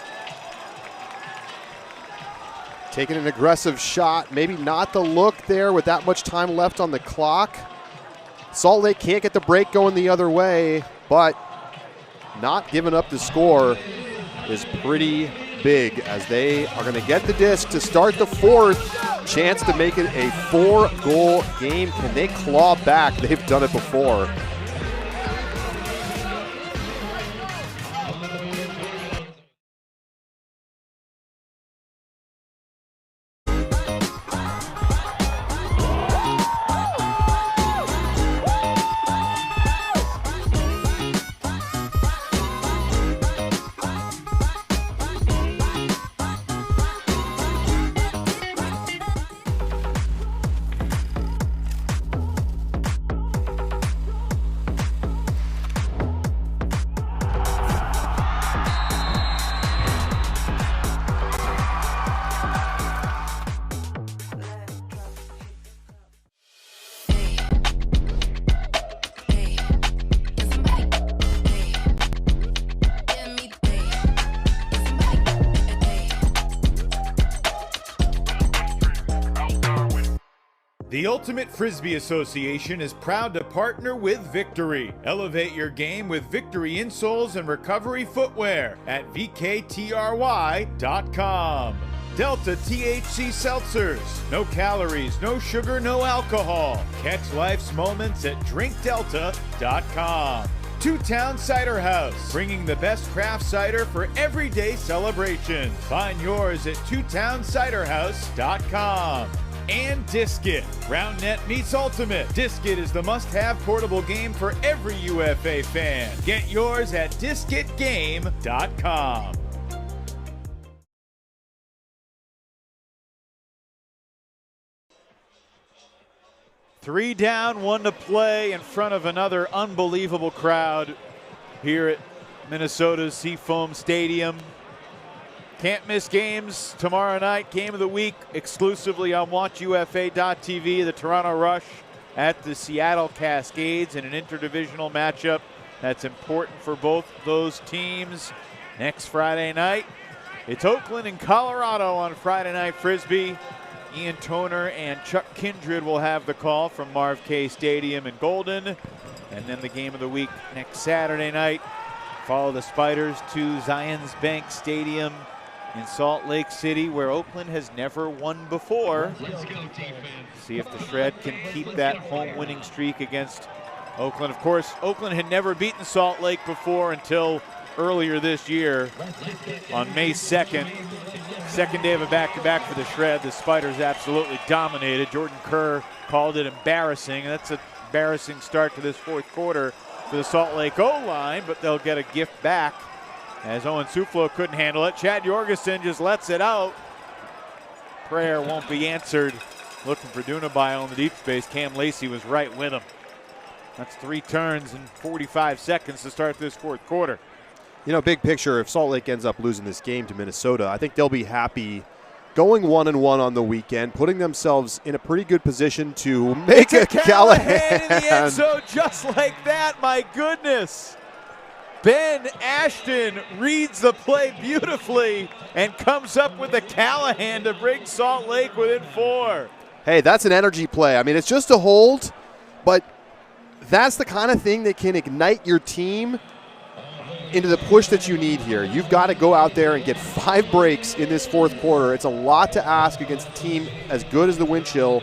Taking an aggressive shot, maybe not the look there with that much time left on the clock. Salt Lake can't get the break going the other way, but not giving up the score is pretty big as they are going to get the disc to start the fourth. Chance to make it a 4-goal game. Can they claw back? They've done it before. The Ultimate Frisbee Association is proud to partner with Victory. Elevate your game with Victory insoles and recovery footwear at VKTRY.com. Delta THC Seltzers. No calories, no sugar, no alcohol. Catch life's moments at DrinkDelta.com. Two Town Cider House, bringing the best craft cider for everyday celebrations. Find yours at TwoTownCiderHouse.com. And Disc-It. Round Net meets Ultimate. Disc-It is the must-have portable game for every UFA fan. Get yours at discitgame.com. 3 down, 1 to play in front of another unbelievable crowd here at Minnesota's Seafoam Stadium. Can't miss games tomorrow night. Game of the week exclusively on WatchUFA.tv. The Toronto Rush at the Seattle Cascades in an interdivisional matchup that's important for both those teams. Next Friday night, it's Oakland and Colorado on Friday Night Frisbee. Ian Toner and Chuck Kindred will have the call from Marv K Stadium in Golden. And then the game of the week next Saturday night. Follow the Spiders to Zions Bank Stadium in Salt Lake City, where Oakland has never won before. See if the Shred can keep that home winning streak against Oakland. Of course, Oakland had never beaten Salt Lake before until earlier this year on May 2nd. Second day of a back-to-back for the Shred. The Spiders absolutely dominated. Jordan Kerr called it embarrassing. That's an embarrassing start to this fourth quarter for the Salt Lake O-line, but they'll get a gift back as Owen Suflo couldn't handle it. Chad Jorgensen just lets it out. Prayer won't be answered. Looking for Dunabai on the deep space. Cam Lacey was right with him. That's 3 turns in 45 seconds to start this fourth quarter. You know, big picture, if Salt Lake ends up losing this game to Minnesota, I think they'll be happy going 1-1 on the weekend, putting themselves in a pretty good position to make a Callahan in the end zone just like that. My goodness. Ben Ashton reads the play beautifully and comes up with a Callahan to bring Salt Lake within 4. Hey, that's an energy play. I mean, it's just a hold, but that's the kind of thing that can ignite your team into the push that you need here. You've got to go out there and get 5 breaks in this fourth quarter. It's a lot to ask against a team as good as the Wind Chill.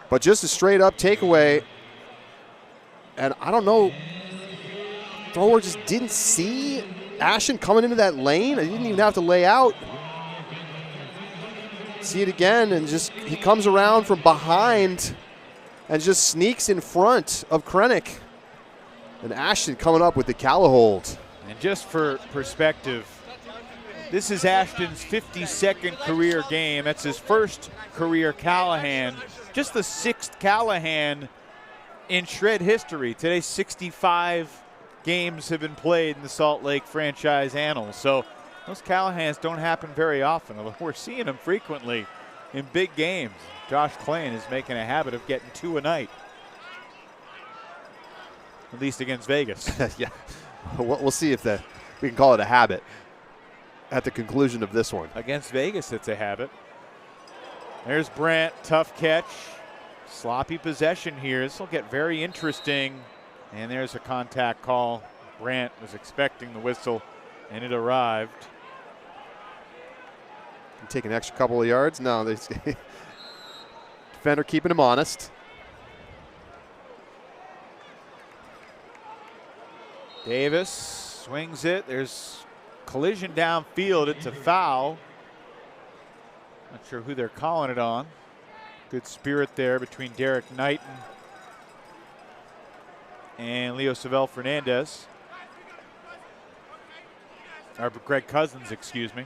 But just a straight up takeaway. And I don't know, thrower just didn't see Ashton coming into that lane. I didn't even have to lay out. See it again, and just he comes around from behind and just sneaks in front of Krennic. And Ashton coming up with the Callahold. And just for perspective, this is Ashton's 52nd career game. That's his first career Callahan. Just the 6th Callahan in Shred history. Today, 65 games have been played in the Salt Lake franchise annals. So those Callahans don't happen very often. We're seeing them frequently in big games. Josh Klain is making a habit of getting 2 a night. At least against Vegas. Yeah, we'll see if we can call it a habit at the conclusion of this one. Against Vegas, it's a habit. There's Brandt, tough catch. Sloppy possession here. This will get very interesting. And there's a contact call. Brandt was expecting the whistle, and it arrived. Take an extra couple of yards. No, defender keeping him honest. Davis swings it. There's collision downfield. It's a foul. Not sure who they're calling it on. Good spirit there between Derek Knighton and Leo Savell Fernandez. Or Greg Cousins, excuse me.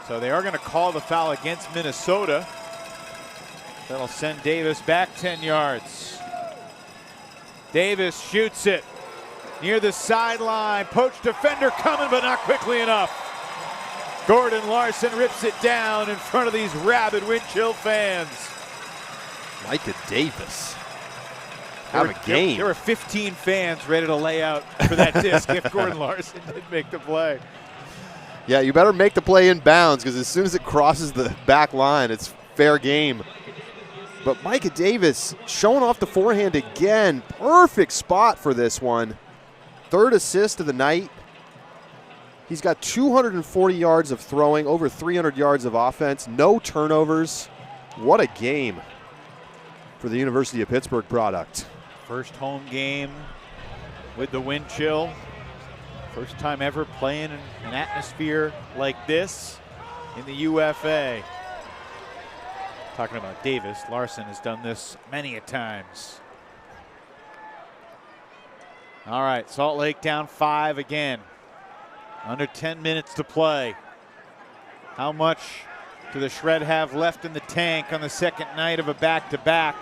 So they are going to call the foul against Minnesota. That'll send Davis back 10 yards. Davis shoots it near the sideline. Poach defender coming, but not quickly enough. Gordon Larson rips it down in front of these rabid Wind Chill fans. Micah Davis. Have a game. There were 15 fans ready to lay out for that disc if Gordon Larson did make the play. Yeah, you better make the play in bounds because as soon as it crosses the back line, it's fair game. But Micah Davis showing off the forehand again. Perfect spot for this one. 3rd assist of the night. He's got 240 yards of throwing, over 300 yards of offense, no turnovers. What a game for the University of Pittsburgh product. First home game with the Wind Chill. First time ever playing in an atmosphere like this in the UFA. Talking about Davis, Larson has done this many a times. All right, Salt Lake down 5 again. Under 10 minutes to play. How much do the Shred have left in the tank on the second night of a back-to-back?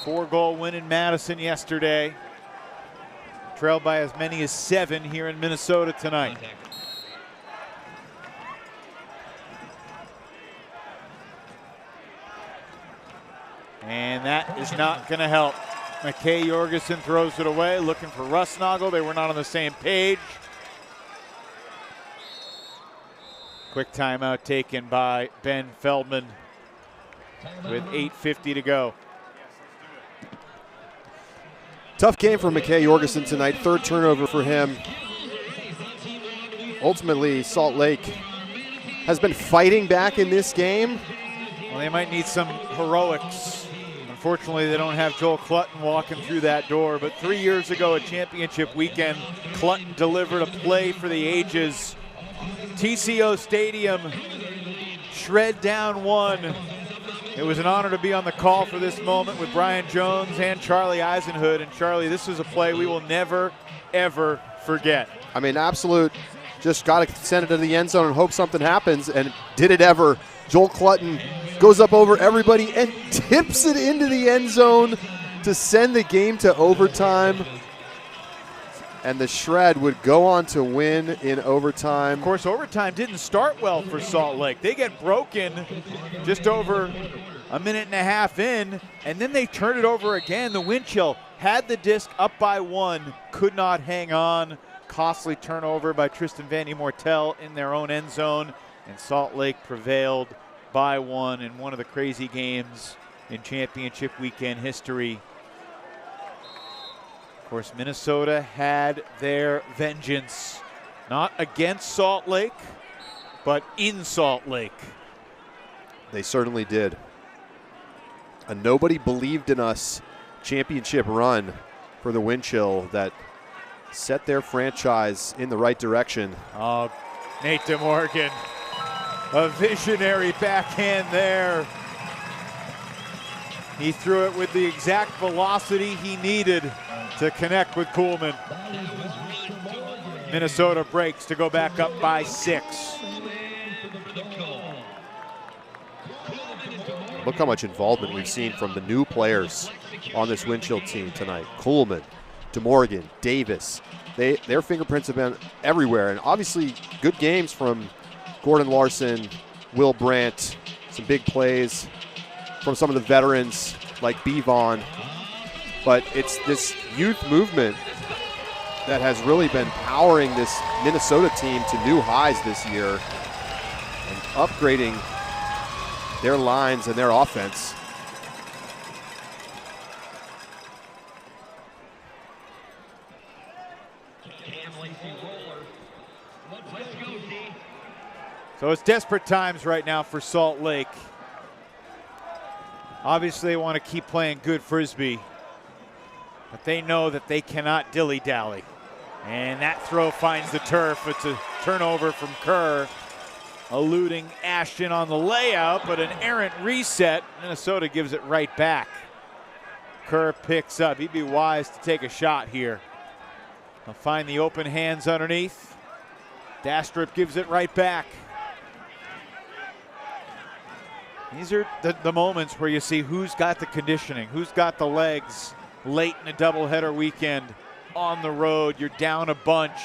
4-goal win in Madison yesterday. Trailed by as many as 7 here in Minnesota tonight. And that is not going to help. McKay Jorgensen throws it away, looking for Rusnagel. They were not on the same page. Quick timeout taken by Ben Feldman with 8:50 to go. Tough game for McKay Jorgensen tonight. 3rd turnover for him. Ultimately, Salt Lake has been fighting back in this game. Well, they might need some heroics. Unfortunately, they don't have Joel Clutton walking through that door, but 3 years ago at championship weekend, Clutton delivered a play for the ages. TCO Stadium, Shred down 1. It was an honor to be on the call for this moment with Brian Jones and Charlie Eisenhood. And Charlie, this is a play we will never, ever forget. I mean, absolute, just got to send it to the end zone and hope something happens, and did it ever. Joel Clutton goes up over everybody and tips it into the end zone to send the game to overtime. And the Shred would go on to win in overtime. Of course, overtime didn't start well for Salt Lake. They get broken just over a minute and a half in, and then they turn it over again. The wind chill had the disc up by 1, could not hang on. Costly turnover by Tristan Vandy Mortel in their own end zone, and Salt Lake prevailed by 1 in one of the crazy games in championship weekend history. Of course, Minnesota had their vengeance, not against Salt Lake, but in Salt Lake. They certainly did. A nobody believed in us championship run for the wind chill that set their franchise in the right direction. Oh, Nate DeMorgan, a visionary backhand there. He threw it with the exact velocity he needed to connect with Kuhlman. Minnesota breaks to go back up by 6. Look how much involvement we've seen from the new players on this wind chill team tonight. Kuhlman, DeMorgan, Davis. Their fingerprints have been everywhere, and obviously good games from Gordon Larson, Will Brandt, some big plays from some of the veterans like Bevon. But it's this youth movement that has really been powering this Minnesota team to new highs this year and upgrading their lines and their offense. So it's desperate times right now for Salt Lake. Obviously, they want to keep playing good Frisbee, but they know that they cannot dilly-dally. And that throw finds the turf. It's a turnover from Kerr, eluding Ashton on the layout, but an errant reset. Minnesota gives it right back. Kerr picks up. He'd be wise to take a shot here. He'll find the open hands underneath. Dastrup gives it right back. These are the moments where you see who's got the conditioning, who's got the legs late in a doubleheader weekend on the road. You're down a bunch.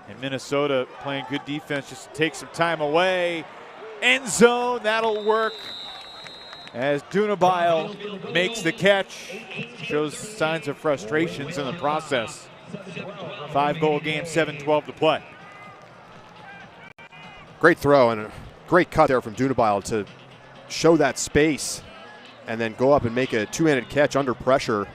And Minnesota playing good defense just to take some time away. End zone, that'll work. As Dunabile makes the catch, shows signs of frustrations in the process. 5-goal game, 7:12 to play. Great throw and a great cut there from Dunabile to show that space and then go up and make a two-handed catch under pressure.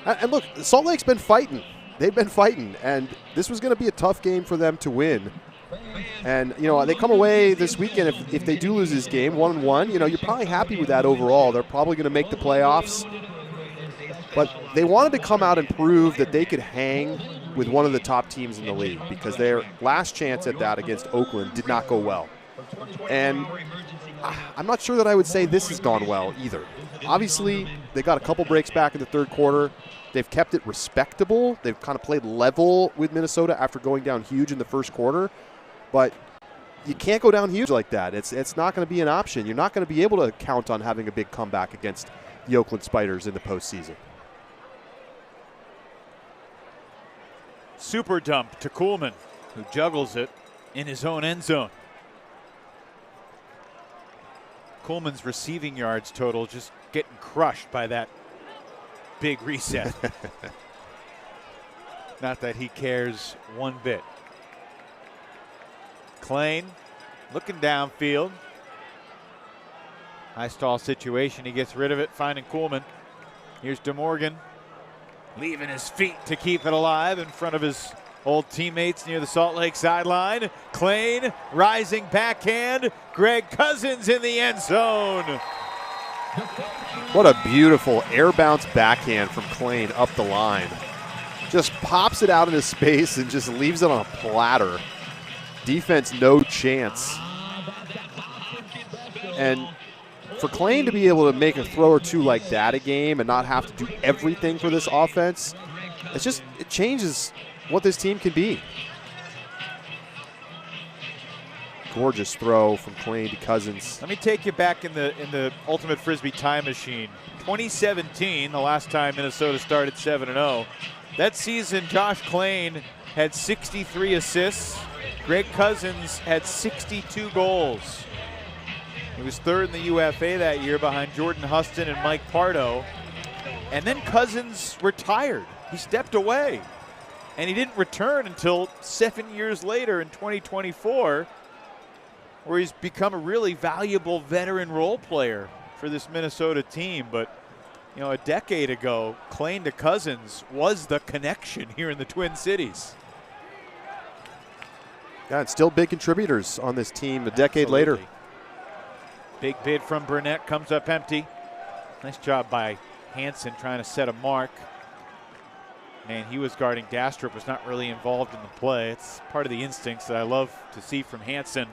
And look, Salt Lake's been fighting. They've been fighting, and this was going to be a tough game for them to win. And, you know, they come away this weekend, if they do lose this game, 1-1, you know, you're probably happy with that overall. They're probably going to make the playoffs. But they wanted to come out and prove that they could hang with one of the top teams in the league, because their last chance at that against Oakland did not go well. And I'm not sure that I would say this has gone well either. Obviously, they got a couple breaks back in the third quarter. They've kept it respectable. They've kind of played level with Minnesota after going down huge in the first quarter. But you can't go down huge like that. It's not going to be an option. You're not going to be able to count on having a big comeback against the Oakland Spiders in the postseason. Super dump to Kuhlman, who juggles it in his own end zone. Kuhlman's receiving yards total just getting crushed by that big reset. Not that he cares one bit. Klein looking downfield. High stall situation. He gets rid of it, finding Kuhlman. Here's DeMorgan, leaving his feet to keep it alive in front of his old teammates near the Salt Lake sideline. Klein, rising backhand. Greg Cousins in the end zone. What a beautiful air bounce backhand from Klein up the line. Just pops it out into space and just leaves it on a platter. Defense no chance. And for Klein to be able to make a throw or two like that a game and not have to do everything for this offense, it changes what this team can be. Gorgeous throw from Klein to Cousins. Let me take you back in the Ultimate Frisbee time machine. 2017, the last time Minnesota started 7-0. That season, Josh Klein had 63 assists. Greg Cousins had 62 goals. He was third in the UFA that year behind Jordan Huston and Mike Pardo. And then Cousins retired. He stepped away. And he didn't return until 7 years later in 2024, where he's become a really valuable veteran role player for this Minnesota team. But, you know, a decade ago, Klein to Cousins was the connection here in the Twin Cities. Yeah, and still big contributors on this team a decade later. Big bid from Burnett, comes up empty. Nice job by Hansen trying to set a mark. Man, he was guarding Dastrup, was not really involved in the play. It's part of the instincts that I love to see from Hansen.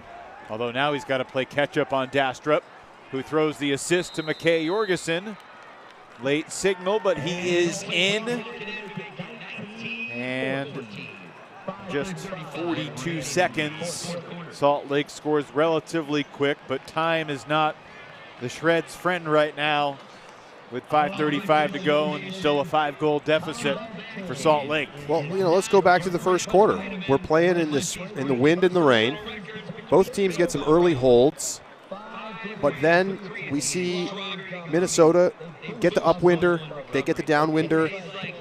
Although now he's got to play catch up on Dastrup, who throws the assist to McKay Jorgensen. Late signal, but he is in. And just 42 seconds. Salt Lake scores relatively quick, but time is not the Shred's friend right now, with 5:35 to go and still a 5-goal deficit for Salt Lake. Well, you know, let's go back to the first quarter. We're playing in the wind and the rain. Both teams get some early holds, but then we see Minnesota get the upwinder, they get the downwinder,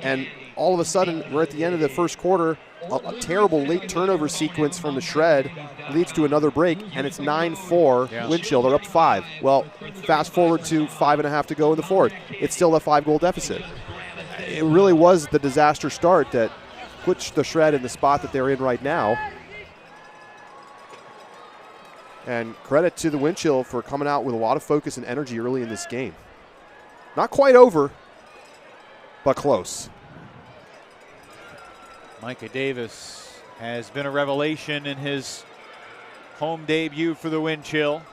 and all of a sudden we're at the end of the first quarter. A terrible late turnover sequence from the Shred leads to another break, and it's 9-4 wind chill. They're up 5. Well, fast forward to 5.5 to go in the fourth. It's still a 5-goal deficit. It really was the disaster start that put the Shred in the spot that they're in right now. And credit to the wind chill for coming out with a lot of focus and energy early in this game. Not quite over, but close. Micah Davis has been a revelation in his home debut for the wind chill.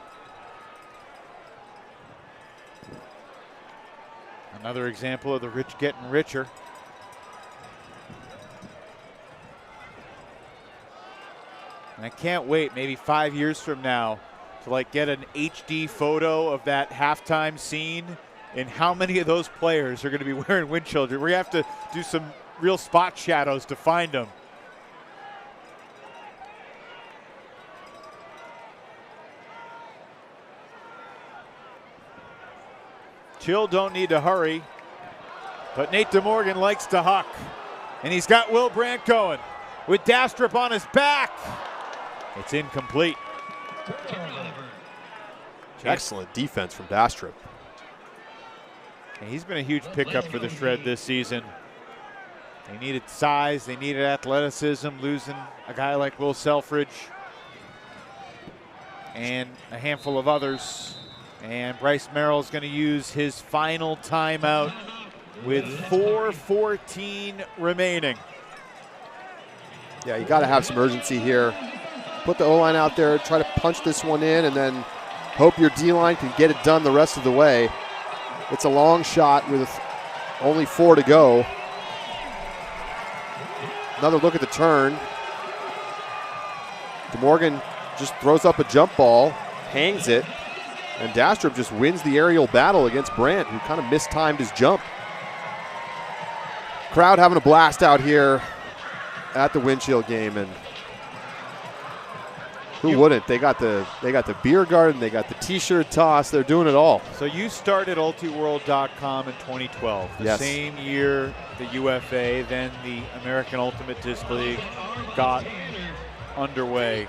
Another example of the rich getting richer. And I can't wait, maybe 5 years from now, to like get an HD photo of that halftime scene and how many of those players are going to be wearing wind chill. We're going to have to do some real spot shadows to find them. Chill don't need to hurry, but Nate DeMorgan likes to huck. And he's got Will Brandt going with Dastrup on his back. It's incomplete. Excellent defense from Dastrup. And he's been a huge pickup for the Shred this season. They needed size, they needed athleticism, losing a guy like Will Selfridge and a handful of others. And Bryce Merrill's going to use his final timeout with 4:14 remaining. Yeah, you got to have some urgency here. Put the O-line out there, try to punch this one in, and then hope your D-line can get it done the rest of the way. It's a long shot with only 4 to go. Another look at the turn. DeMorgan just throws up a jump ball, hangs it, and Dastrup just wins the aerial battle against Brandt, who kind of mistimed his jump. Crowd having a blast out here at the Windshield game, and who wouldn't? They got the beer garden, they got the T-shirt toss, they're doing it all. So you started ultiworld.com in 2012, the Yes. same year the UFA, then the American Ultimate Disc League got underway.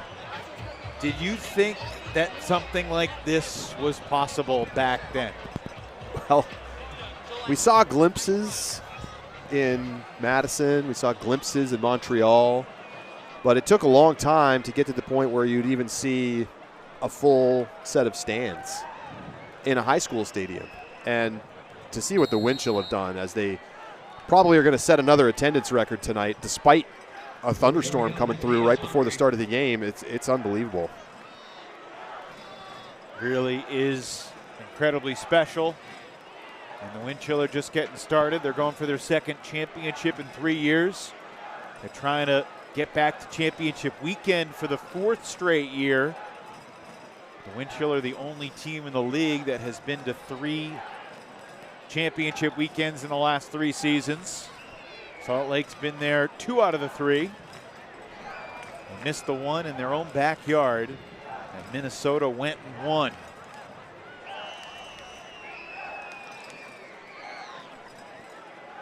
Did you think that something like this was possible back then? Well, we saw glimpses in Madison, we saw glimpses in Montreal, but it took a long time to get to the point where you'd even see a full set of stands in a high school stadium. And to see what the Windchill have done, as they probably are going to set another attendance record tonight, despite a thunderstorm coming through right before the start of the game, it's unbelievable. Really is incredibly special. And the Windchill are just getting started. They're going for their second championship in 3 years. They're trying to get back to championship weekend for the 4th straight year. The Windchill are the only team in the league that has been to 3 championship weekends in the last 3 seasons. Salt Lake's been there 2 out of the 3. They missed the one in their own backyard, and Minnesota went and won.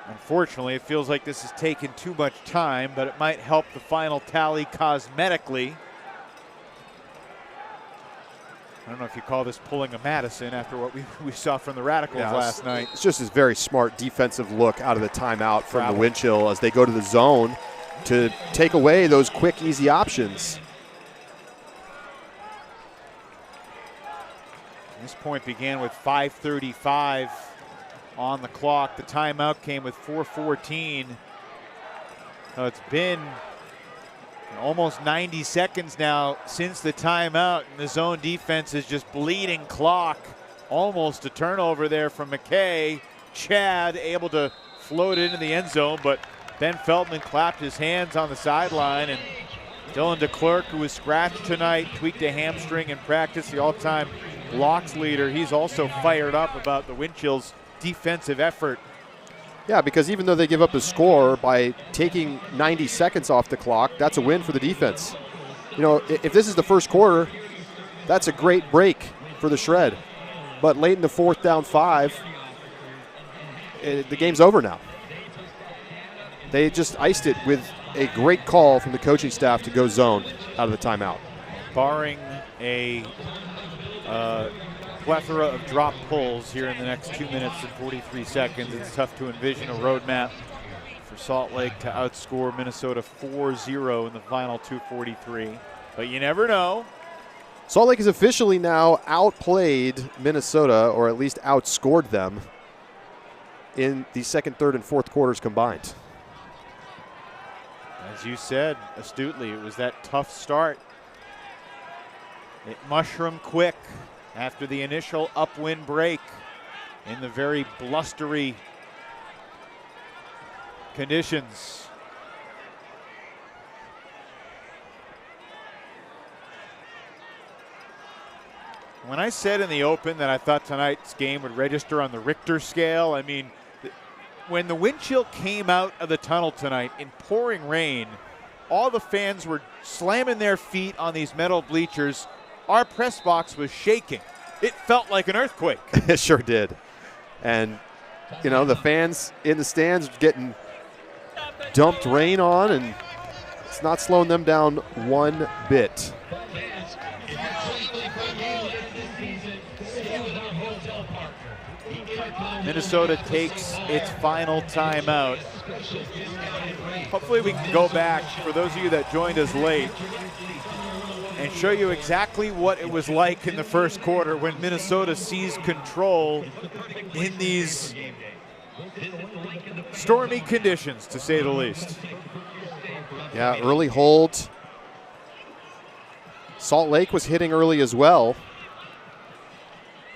Unfortunately, it feels like this has taken too much time, but it might help the final tally cosmetically. I don't know if you call this pulling a Madison after what we saw from the Radicals last night. It's just a very smart defensive look out of the timeout from the Windchill as they go to the zone to take away those quick, easy options. This point began with 5:35 on the clock. The timeout came with 4:14. So it's been almost 90 seconds now since the timeout, and the zone defense is just bleeding clock. Almost a turnover there from McKay. Chad able to float into the end zone, but Ben Feldman clapped his hands on the sideline, and Dylan DeClerc, who was scratched tonight, tweaked a hamstring in practice, the all-time blocks leader. He's also fired up about the Windchill's defensive effort. Yeah, because even though they give up a score by taking 90 seconds off the clock, that's a win for the defense. You know, if this is the first quarter, that's a great break for the Shred. But late in the 4th down 5, the game's over now. They just iced it with a great call from the coaching staff to go zone out of the timeout. Barring a plethora of drop pulls here in the next 2 minutes and 43 seconds, it's tough to envision a roadmap for Salt Lake to outscore Minnesota 4-0 in the final 2:43. But you never know. Salt Lake has officially now outplayed Minnesota, or at least outscored them, in the 2nd, 3rd, and 4th quarters combined. As you said astutely, it was that tough start. It mushroomed quick after the initial upwind break in the very blustery conditions. When I said in the open that I thought tonight's game would register on the Richter scale, I mean, when the wind chill came out of the tunnel tonight in pouring rain, all the fans were slamming their feet on these metal bleachers. Our press box was shaking. It felt like an earthquake. It sure did. And, you know, the fans in the stands getting dumped rain on, and it's not slowing them down one bit. Minnesota takes its final timeout. Hopefully we can go back, for those of you that joined us late, and show you exactly what it was like in the first quarter when Minnesota seized control in these stormy conditions, to say the least. Yeah, early hold. Salt Lake was hitting early as well.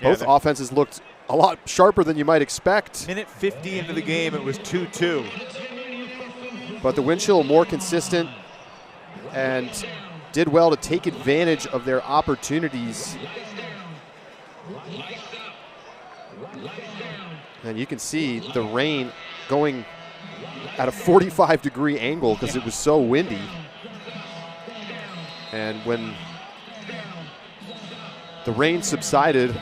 Both offenses looked a lot sharper than you might expect. Minute 50 into the game, it was 2-2. But the wind chill more consistent and did well to take advantage of their opportunities. And you can see the rain going at a 45-degree angle because it was so windy. And when the rain subsided,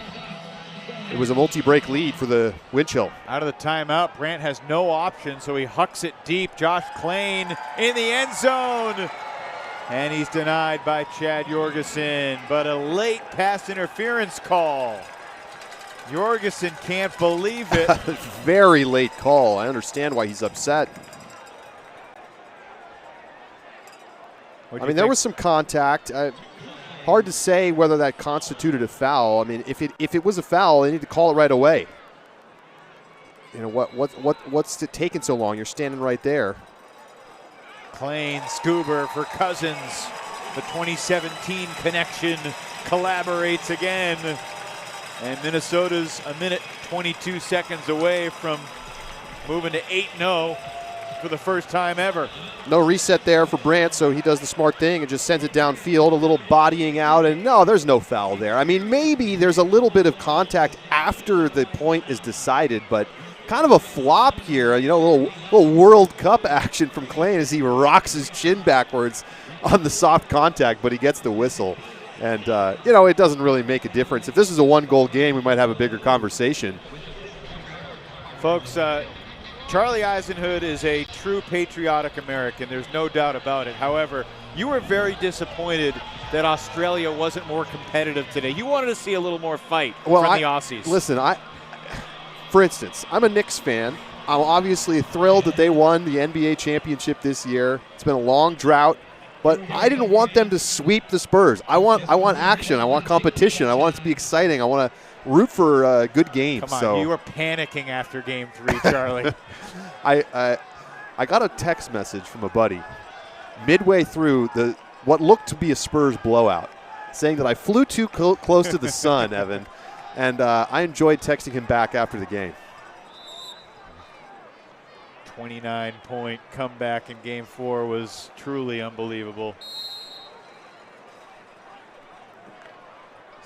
it was a multi-break lead for the wind chill. Out of the timeout, Brandt has no option, so he hucks it deep. Josh Klain in the end zone. And he's denied by Chad Jorgensen, but a late pass interference call. Jorgensen can't believe it. Very late call. I understand why he's upset. I mean, there was some contact. Hard to say whether that constituted a foul. I mean, if it was a foul, they need to call it right away. You know, what's it taking so long? You're standing right there. Klain, Stuber for Cousins. The 2017 connection collaborates again. And Minnesota's a minute 22 seconds away from moving to 8-0 for the first time ever. No reset there for Brandt, so he does the smart thing and just sends it downfield, a little bodying out, and no, there's no foul there. I mean, maybe there's a little bit of contact after the point is decided, but kind of a flop here. You know, a little World Cup action from Klain as he rocks his chin backwards on the soft contact, but he gets the whistle. And, you know, it doesn't really make a difference. If this is a one-goal game, we might have a bigger conversation. Folks, Charlie Eisenhood is a true patriotic American. There's no doubt about it. However, you were very disappointed that Australia wasn't more competitive today. You wanted to see a little more fight from the Aussies. Listen, for instance, I'm a Knicks fan. I'm obviously thrilled that they won the NBA championship this year. It's been a long drought. But I didn't want them to sweep the Spurs. I want action. I want competition. I want it to be exciting. I want to root for good games. Come on, so you were panicking after Game 3, Charlie. I got a text message from a buddy midway through what looked to be a Spurs blowout, saying that I flew too close to the sun, Evan, and I enjoyed texting him back after the game. 29-point comeback in Game 4 was truly unbelievable.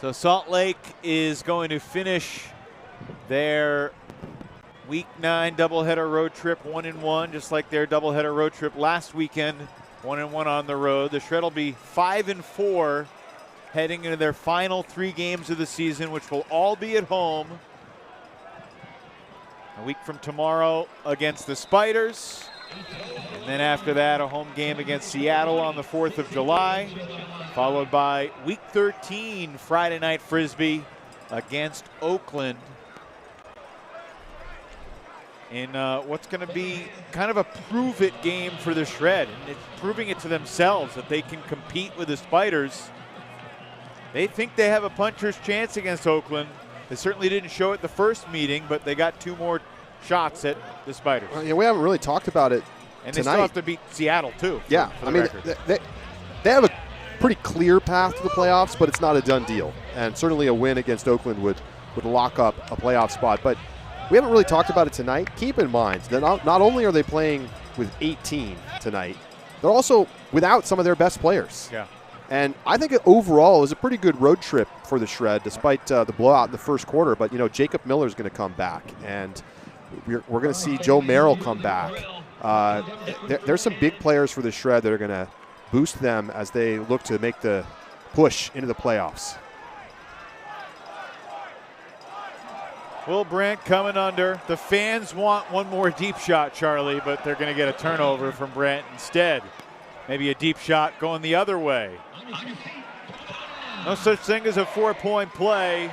So Salt Lake is going to finish their Week 9 doubleheader road trip 1-1, just like their doubleheader road trip last weekend, 1-1 on the road. The Shred will be 5-4 heading into their final 3 games of the season, which will all be at home. A week from tomorrow against the Spiders. And then after that, a home game against Seattle on the 4th of July, followed by Week 13, Friday night Frisbee against Oakland. In what's going to be kind of a prove-it game for the Shred. And it's proving it to themselves that they can compete with the Spiders. They think they have a puncher's chance against Oakland. They certainly didn't show it the first meeting, but they got 2 more shots at the Spiders. Well, yeah, we haven't really talked about it and tonight. They still have to beat Seattle, too. Yeah, for I mean, they have a pretty clear path to the playoffs, but it's not a done deal. And certainly a win against Oakland would lock up a playoff spot. But we haven't really talked about it tonight. Keep in mind that not only are they playing with 18 tonight, they're also without some of their best players. Yeah. And I think overall it was a pretty good road trip for the Shred, despite the blowout in the first quarter. But, you know, Jacob Miller's going to come back, and we're going to see Joe Merrill come back. There's some big players for the Shred that are going to boost them as they look to make the push into the playoffs. Will Brandt coming under. The fans want one more deep shot, Charlie, but they're going to get a turnover from Brandt instead. Maybe a deep shot going the other way. No such thing as a 4-point play.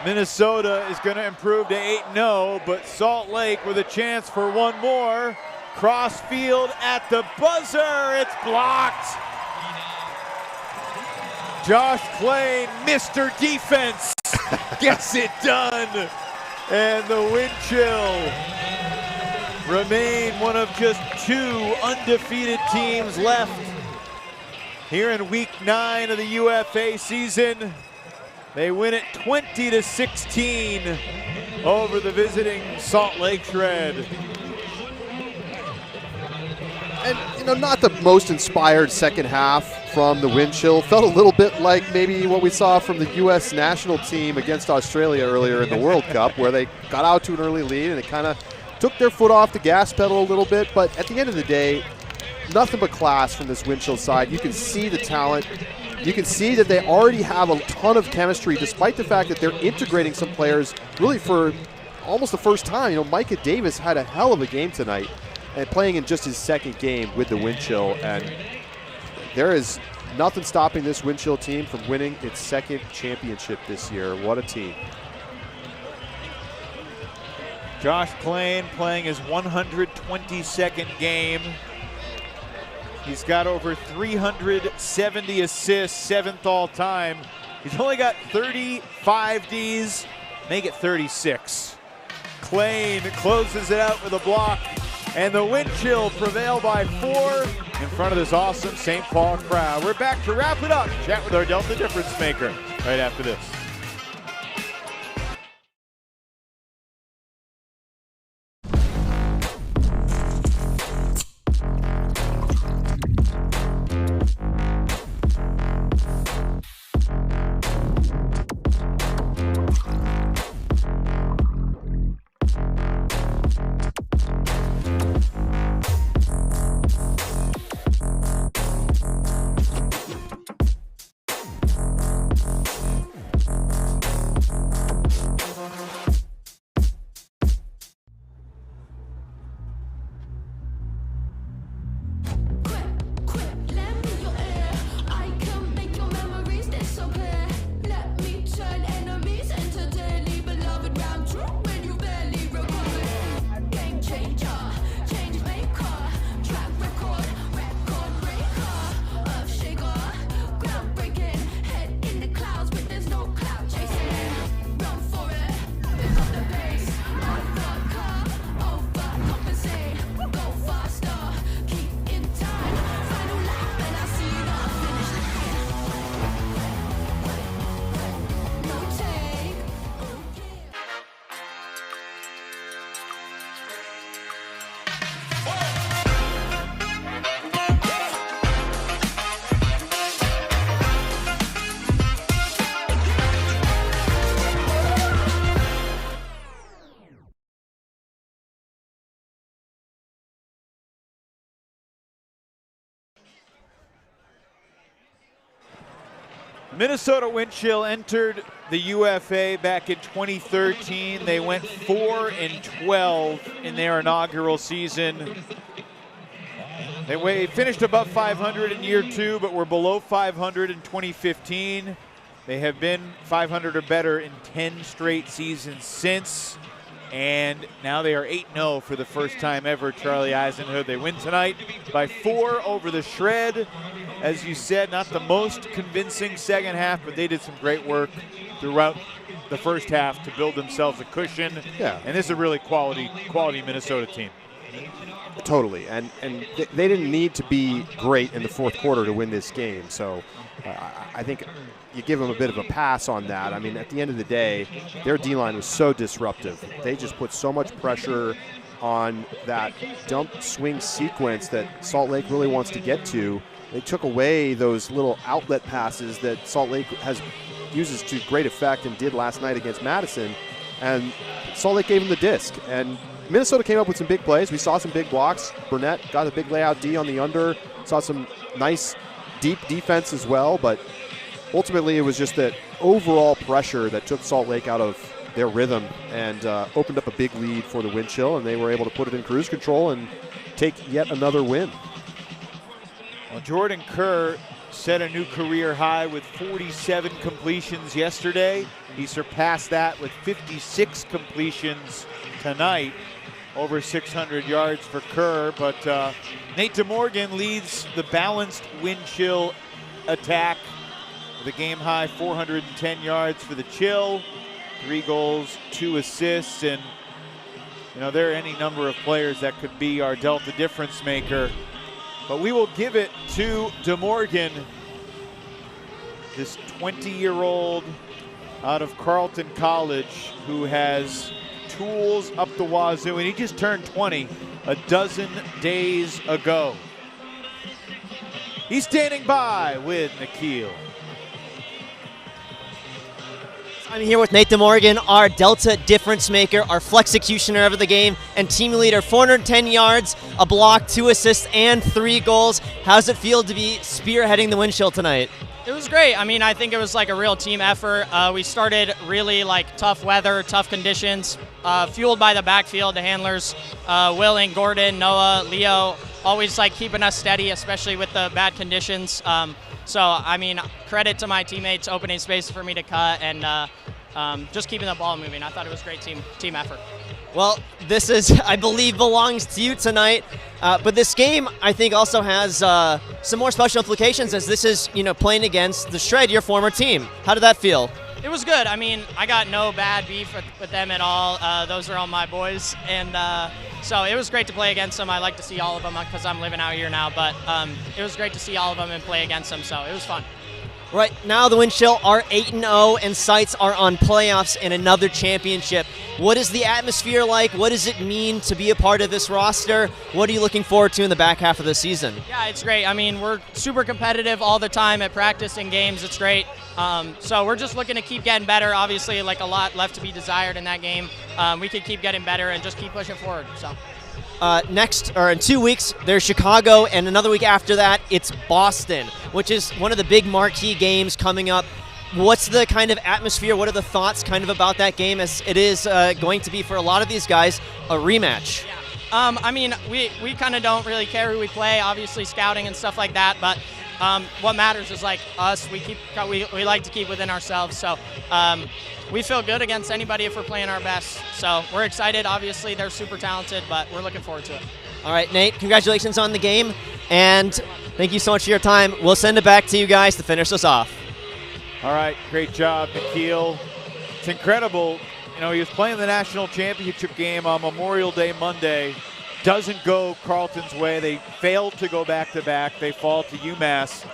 Minnesota is going to improve to 8-0, but Salt Lake with a chance for one more. Cross field at the buzzer. It's blocked. Josh Klain, Mr. Defense, gets it done. And the wind chill remain one of just two undefeated teams left here in week 9 of the UFA season. They win it 20-16 over the visiting Salt Lake Shred. And, you know, not the most inspired second half from the wind chill. Felt a little bit like maybe what we saw from the U.S. national team against Australia earlier in the World Cup, where they got out to an early lead and it kind of took their foot off the gas pedal a little bit. But at the end of the day, nothing but class from this wind chill side. You can see the talent. You can see that they already have a ton of chemistry, despite the fact that they're integrating some players really for almost the first time. You know, Micah Davis had a hell of a game tonight, and playing in just his second game with the wind chill. And there is nothing stopping this wind chill team from winning its second championship this year. What a team. Josh Klain playing his 122nd game. He's got over 370 assists, 7th all time. He's only got 35 Ds, make it 36. Klain closes it out with a block, and the wind chill prevail by 4 in front of this awesome St. Paul crowd. We're back to wrap it up. Chat with our Delta Difference Maker right after this. Minnesota Wind Chill entered the UFA back in 2013. They went 4-12 in their inaugural season. They finished above 500 in year 2, but were below 500 in 2015. They have been 500 or better in 10 straight seasons since. And now they are 8-0 for the first time ever. Charlie Eisenhood. They win tonight by 4 over the Shred. As you said, not the most convincing second half, but they did some great work throughout the first half to build themselves a cushion. Yeah. And this is a really quality Minnesota team. Totally, and they didn't need to be great in the fourth quarter to win this game. So I think you give them a bit of a pass on that. I mean, at the end of the day, their D-line was so disruptive. They just put so much pressure on that dump swing sequence that Salt Lake really wants to get to. They took away those little outlet passes that Salt Lake uses to great effect and did last night against Madison. And Salt Lake gave them the disc. And Minnesota came up with some big plays. We saw some big blocks. Burnett got a big layout D on the under. Saw some nice deep defense as well. But ultimately, it was just that overall pressure that took Salt Lake out of their rhythm and opened up a big lead for the Wind Chill. And they were able to put it in cruise control and take yet another win. Well, Jordan Kerr set a new career high with 47 completions yesterday. He surpassed that with 56 completions tonight. Over 600 yards for Kerr, but Nate DeMorgan leads the balanced Wind Chill attack with a game high 410 yards for the Chill, 3 goals, 2 assists, and You know, there are any number of players that could be our Delta difference maker, but we will give it to DeMorgan, this 20-year-old out of Carleton College who has tools up the wazoo, and he just turned 20 a dozen days ago. He's standing by with Nikhil. I'm here with Nate DeMorgan, our Delta difference maker, our flex executioner of the game, and team leader. 410 yards, a block, 2 assists, and 3 goals. How's it feel to be spearheading the wind chill tonight? It was great. I mean, I think it was like a real team effort. We started really like tough weather, tough conditions, fueled by the backfield, the handlers, Will and Gordon, Noah, Leo, always like keeping us steady, especially with the bad conditions. So, I mean, credit to my teammates opening space for me to cut and just keeping the ball moving. I thought it was great team effort. Well, this is, I believe, belongs to you tonight. But this game, I think, also has some more special implications as this is, you know, playing against the Shred, your former team. How did that feel? It was good. I mean, I got no bad beef with them at all. Those are all my boys. And so it was great to play against them. I like to see all of them because I'm living out here now. But it was great to see all of them and play against them. So it was fun. Right now, the Wind Chill are 8-0, and sights are on playoffs and another championship. What is the atmosphere like? What does it mean to be a part of this roster? What are you looking forward to in the back half of the season? Yeah, it's great. I mean, we're super competitive all the time at practice and games. It's great. So we're just looking to keep getting better. Obviously, like a lot left to be desired in that game. We could keep getting better and just keep pushing forward. So. In 2 weeks, there's Chicago, and another week after that, it's Boston, which is one of the big marquee games coming up. What's the kind of atmosphere? What are the thoughts kind of about that game, as it is going to be for a lot of these guys a rematch? Yeah. I mean, we kind of don't really care who we play, obviously scouting and stuff like that, but what matters is like us. We like to keep within ourselves, so we feel good against anybody if we're playing our best. So we're excited. Obviously, they're super talented, but we're looking forward to it. All right, Nate, congratulations on the game, and thank you so much for your time. We'll send it back to you guys to finish us off. All right, great job, Nikhil. It's incredible. You know, he was playing the national championship game on Memorial Day Monday. Doesn't go Carleton's way. They failed to go back-to-back. They fall to UMass.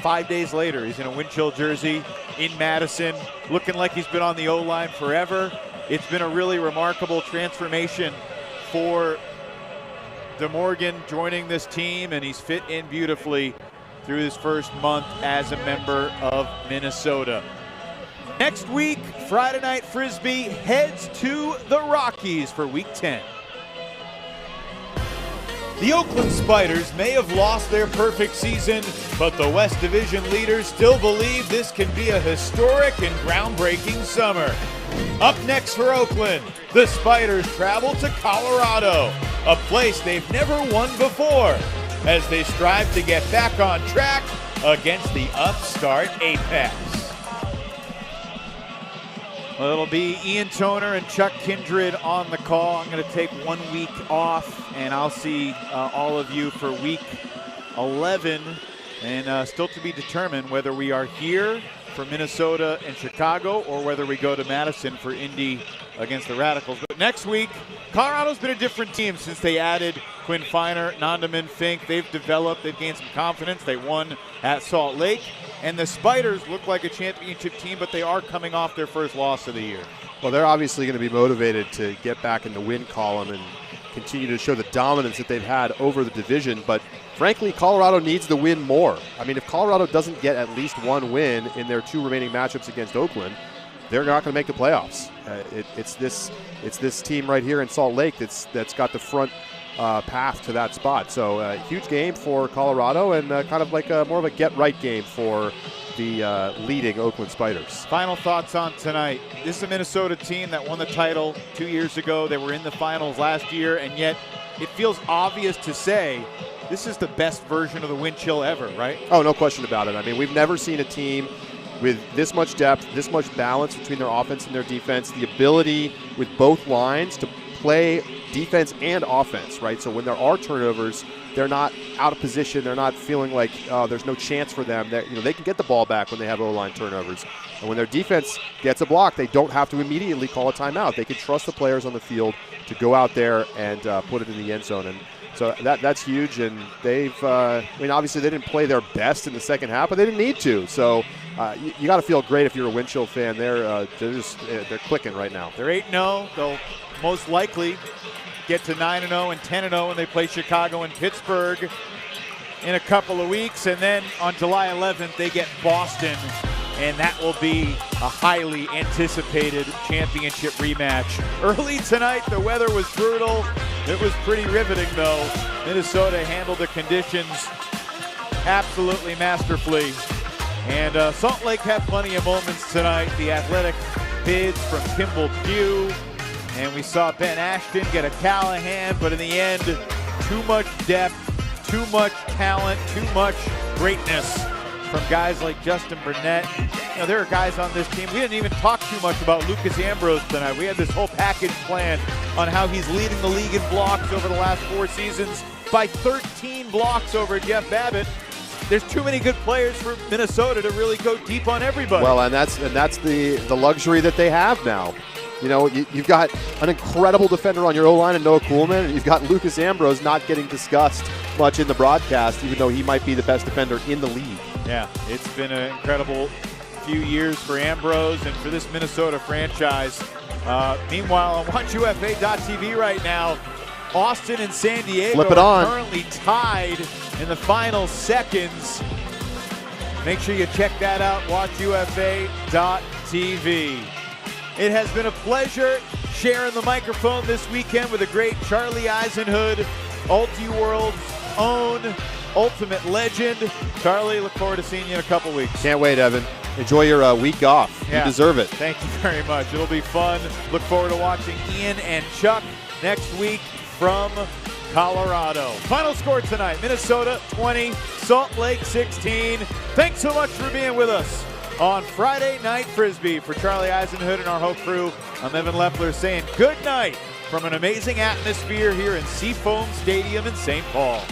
5 days later, he's in a Wind Chill jersey in Madison, looking like he's been on the O-line forever. It's been a really remarkable transformation for DeMorgan joining this team, and he's fit in beautifully through his first month as a member of Minnesota. Next week, Friday Night Frisbee heads to the Rockies for Week 10. The Oakland Spiders may have lost their perfect season, but the West Division leaders still believe this can be a historic and groundbreaking summer. Up next for Oakland, the Spiders travel to Colorado, a place they've never won before, as they strive to get back on track against the upstart Apex. Well, it'll be Ian Toner and Chuck Kindred on the call. I'm going to take 1 week off, and I'll see all of you for week 11. And still to be determined whether we are here for Minnesota and Chicago or whether we go to Madison for Indy against the Radicals. But next week, Colorado's been a different team since they added Quinn Feiner, Nondaman, Fink. They've developed, they've gained some confidence. They won at Salt Lake. And the Spiders look like a championship team, but they are coming off their first loss of the year. Well, they're obviously going to be motivated to get back in the win column and continue to show the dominance that they've had over the division. But frankly, Colorado needs to win more. I mean, if Colorado doesn't get at least one win in their 2 remaining matchups against Oakland, they're not going to make the playoffs. It's this team right here in Salt Lake that's got the front path to that spot. So huge game for Colorado and kind of like more of a get-right game for the leading Oakland Spiders. Final thoughts on tonight. This is a Minnesota team that won the title 2 years ago. They were in the finals last year, and yet it feels obvious to say this is the best version of the Wind Chill ever, right? Oh, no question about it. I mean, we've never seen a team with this much depth, this much balance between their offense and their defense, the ability with both lines to play defense and offense, right? So when there are turnovers, they're not out of position. They're not feeling like there's no chance for them. They can get the ball back when they have O-line turnovers. And when their defense gets a block, they don't have to immediately call a timeout. They can trust the players on the field to go out there and put it in the end zone. And so that's huge. And they've, obviously they didn't play their best in the second half, but they didn't need to. So you got to feel great if you're a Wind Chill fan. They're clicking right now. They're 8-0. They'll most likely get to 9-0 and 10-0 when they play Chicago and Pittsburgh in a couple of weeks. And then on July 11th, they get Boston. And that will be a highly anticipated championship rematch. Early tonight, the weather was brutal. It was pretty riveting, though. Minnesota handled the conditions absolutely masterfully. And Salt Lake had plenty of moments tonight. The athletic bids from Kimball Pugh. And we saw Ben Ashton get a Callahan, but in the end, too much depth, too much talent, too much greatness from guys like Justin Burnett. There are guys on this team. We didn't even talk too much about Lucas Ambrose tonight. We had this whole package planned on how he's leading the league in blocks over the last 4 seasons by 13 blocks over Jeff Babbitt. There's too many good players for Minnesota to really go deep on everybody. Well, and that's the luxury that they have now. You've got an incredible defender on your O-line and Noah Kuhlman, and you've got Lucas Ambrose not getting discussed much in the broadcast, even though he might be the best defender in the league. Yeah, it's been an incredible few years for Ambrose and for this Minnesota franchise. Meanwhile, on WatchUFA.tv right now, Austin and San Diego are currently tied in the final seconds. Make sure you check that out, WatchUFA.tv. It has been a pleasure sharing the microphone this weekend with the great Charlie Eisenhood, Ultiworld's own ultimate legend. Charlie, look forward to seeing you in a couple weeks. Can't wait, Evan. Enjoy your week off. Yeah. You deserve it. Thank you very much. It'll be fun. Look forward to watching Ian and Chuck next week from Colorado. Final score tonight, Minnesota 20, Salt Lake 16. Thanks so much for being with us on Friday Night Frisbee. For Charlie Eisenhood and our whole crew, I'm Evan Leffler saying good night from an amazing atmosphere here in Seafoam Stadium in St. Paul.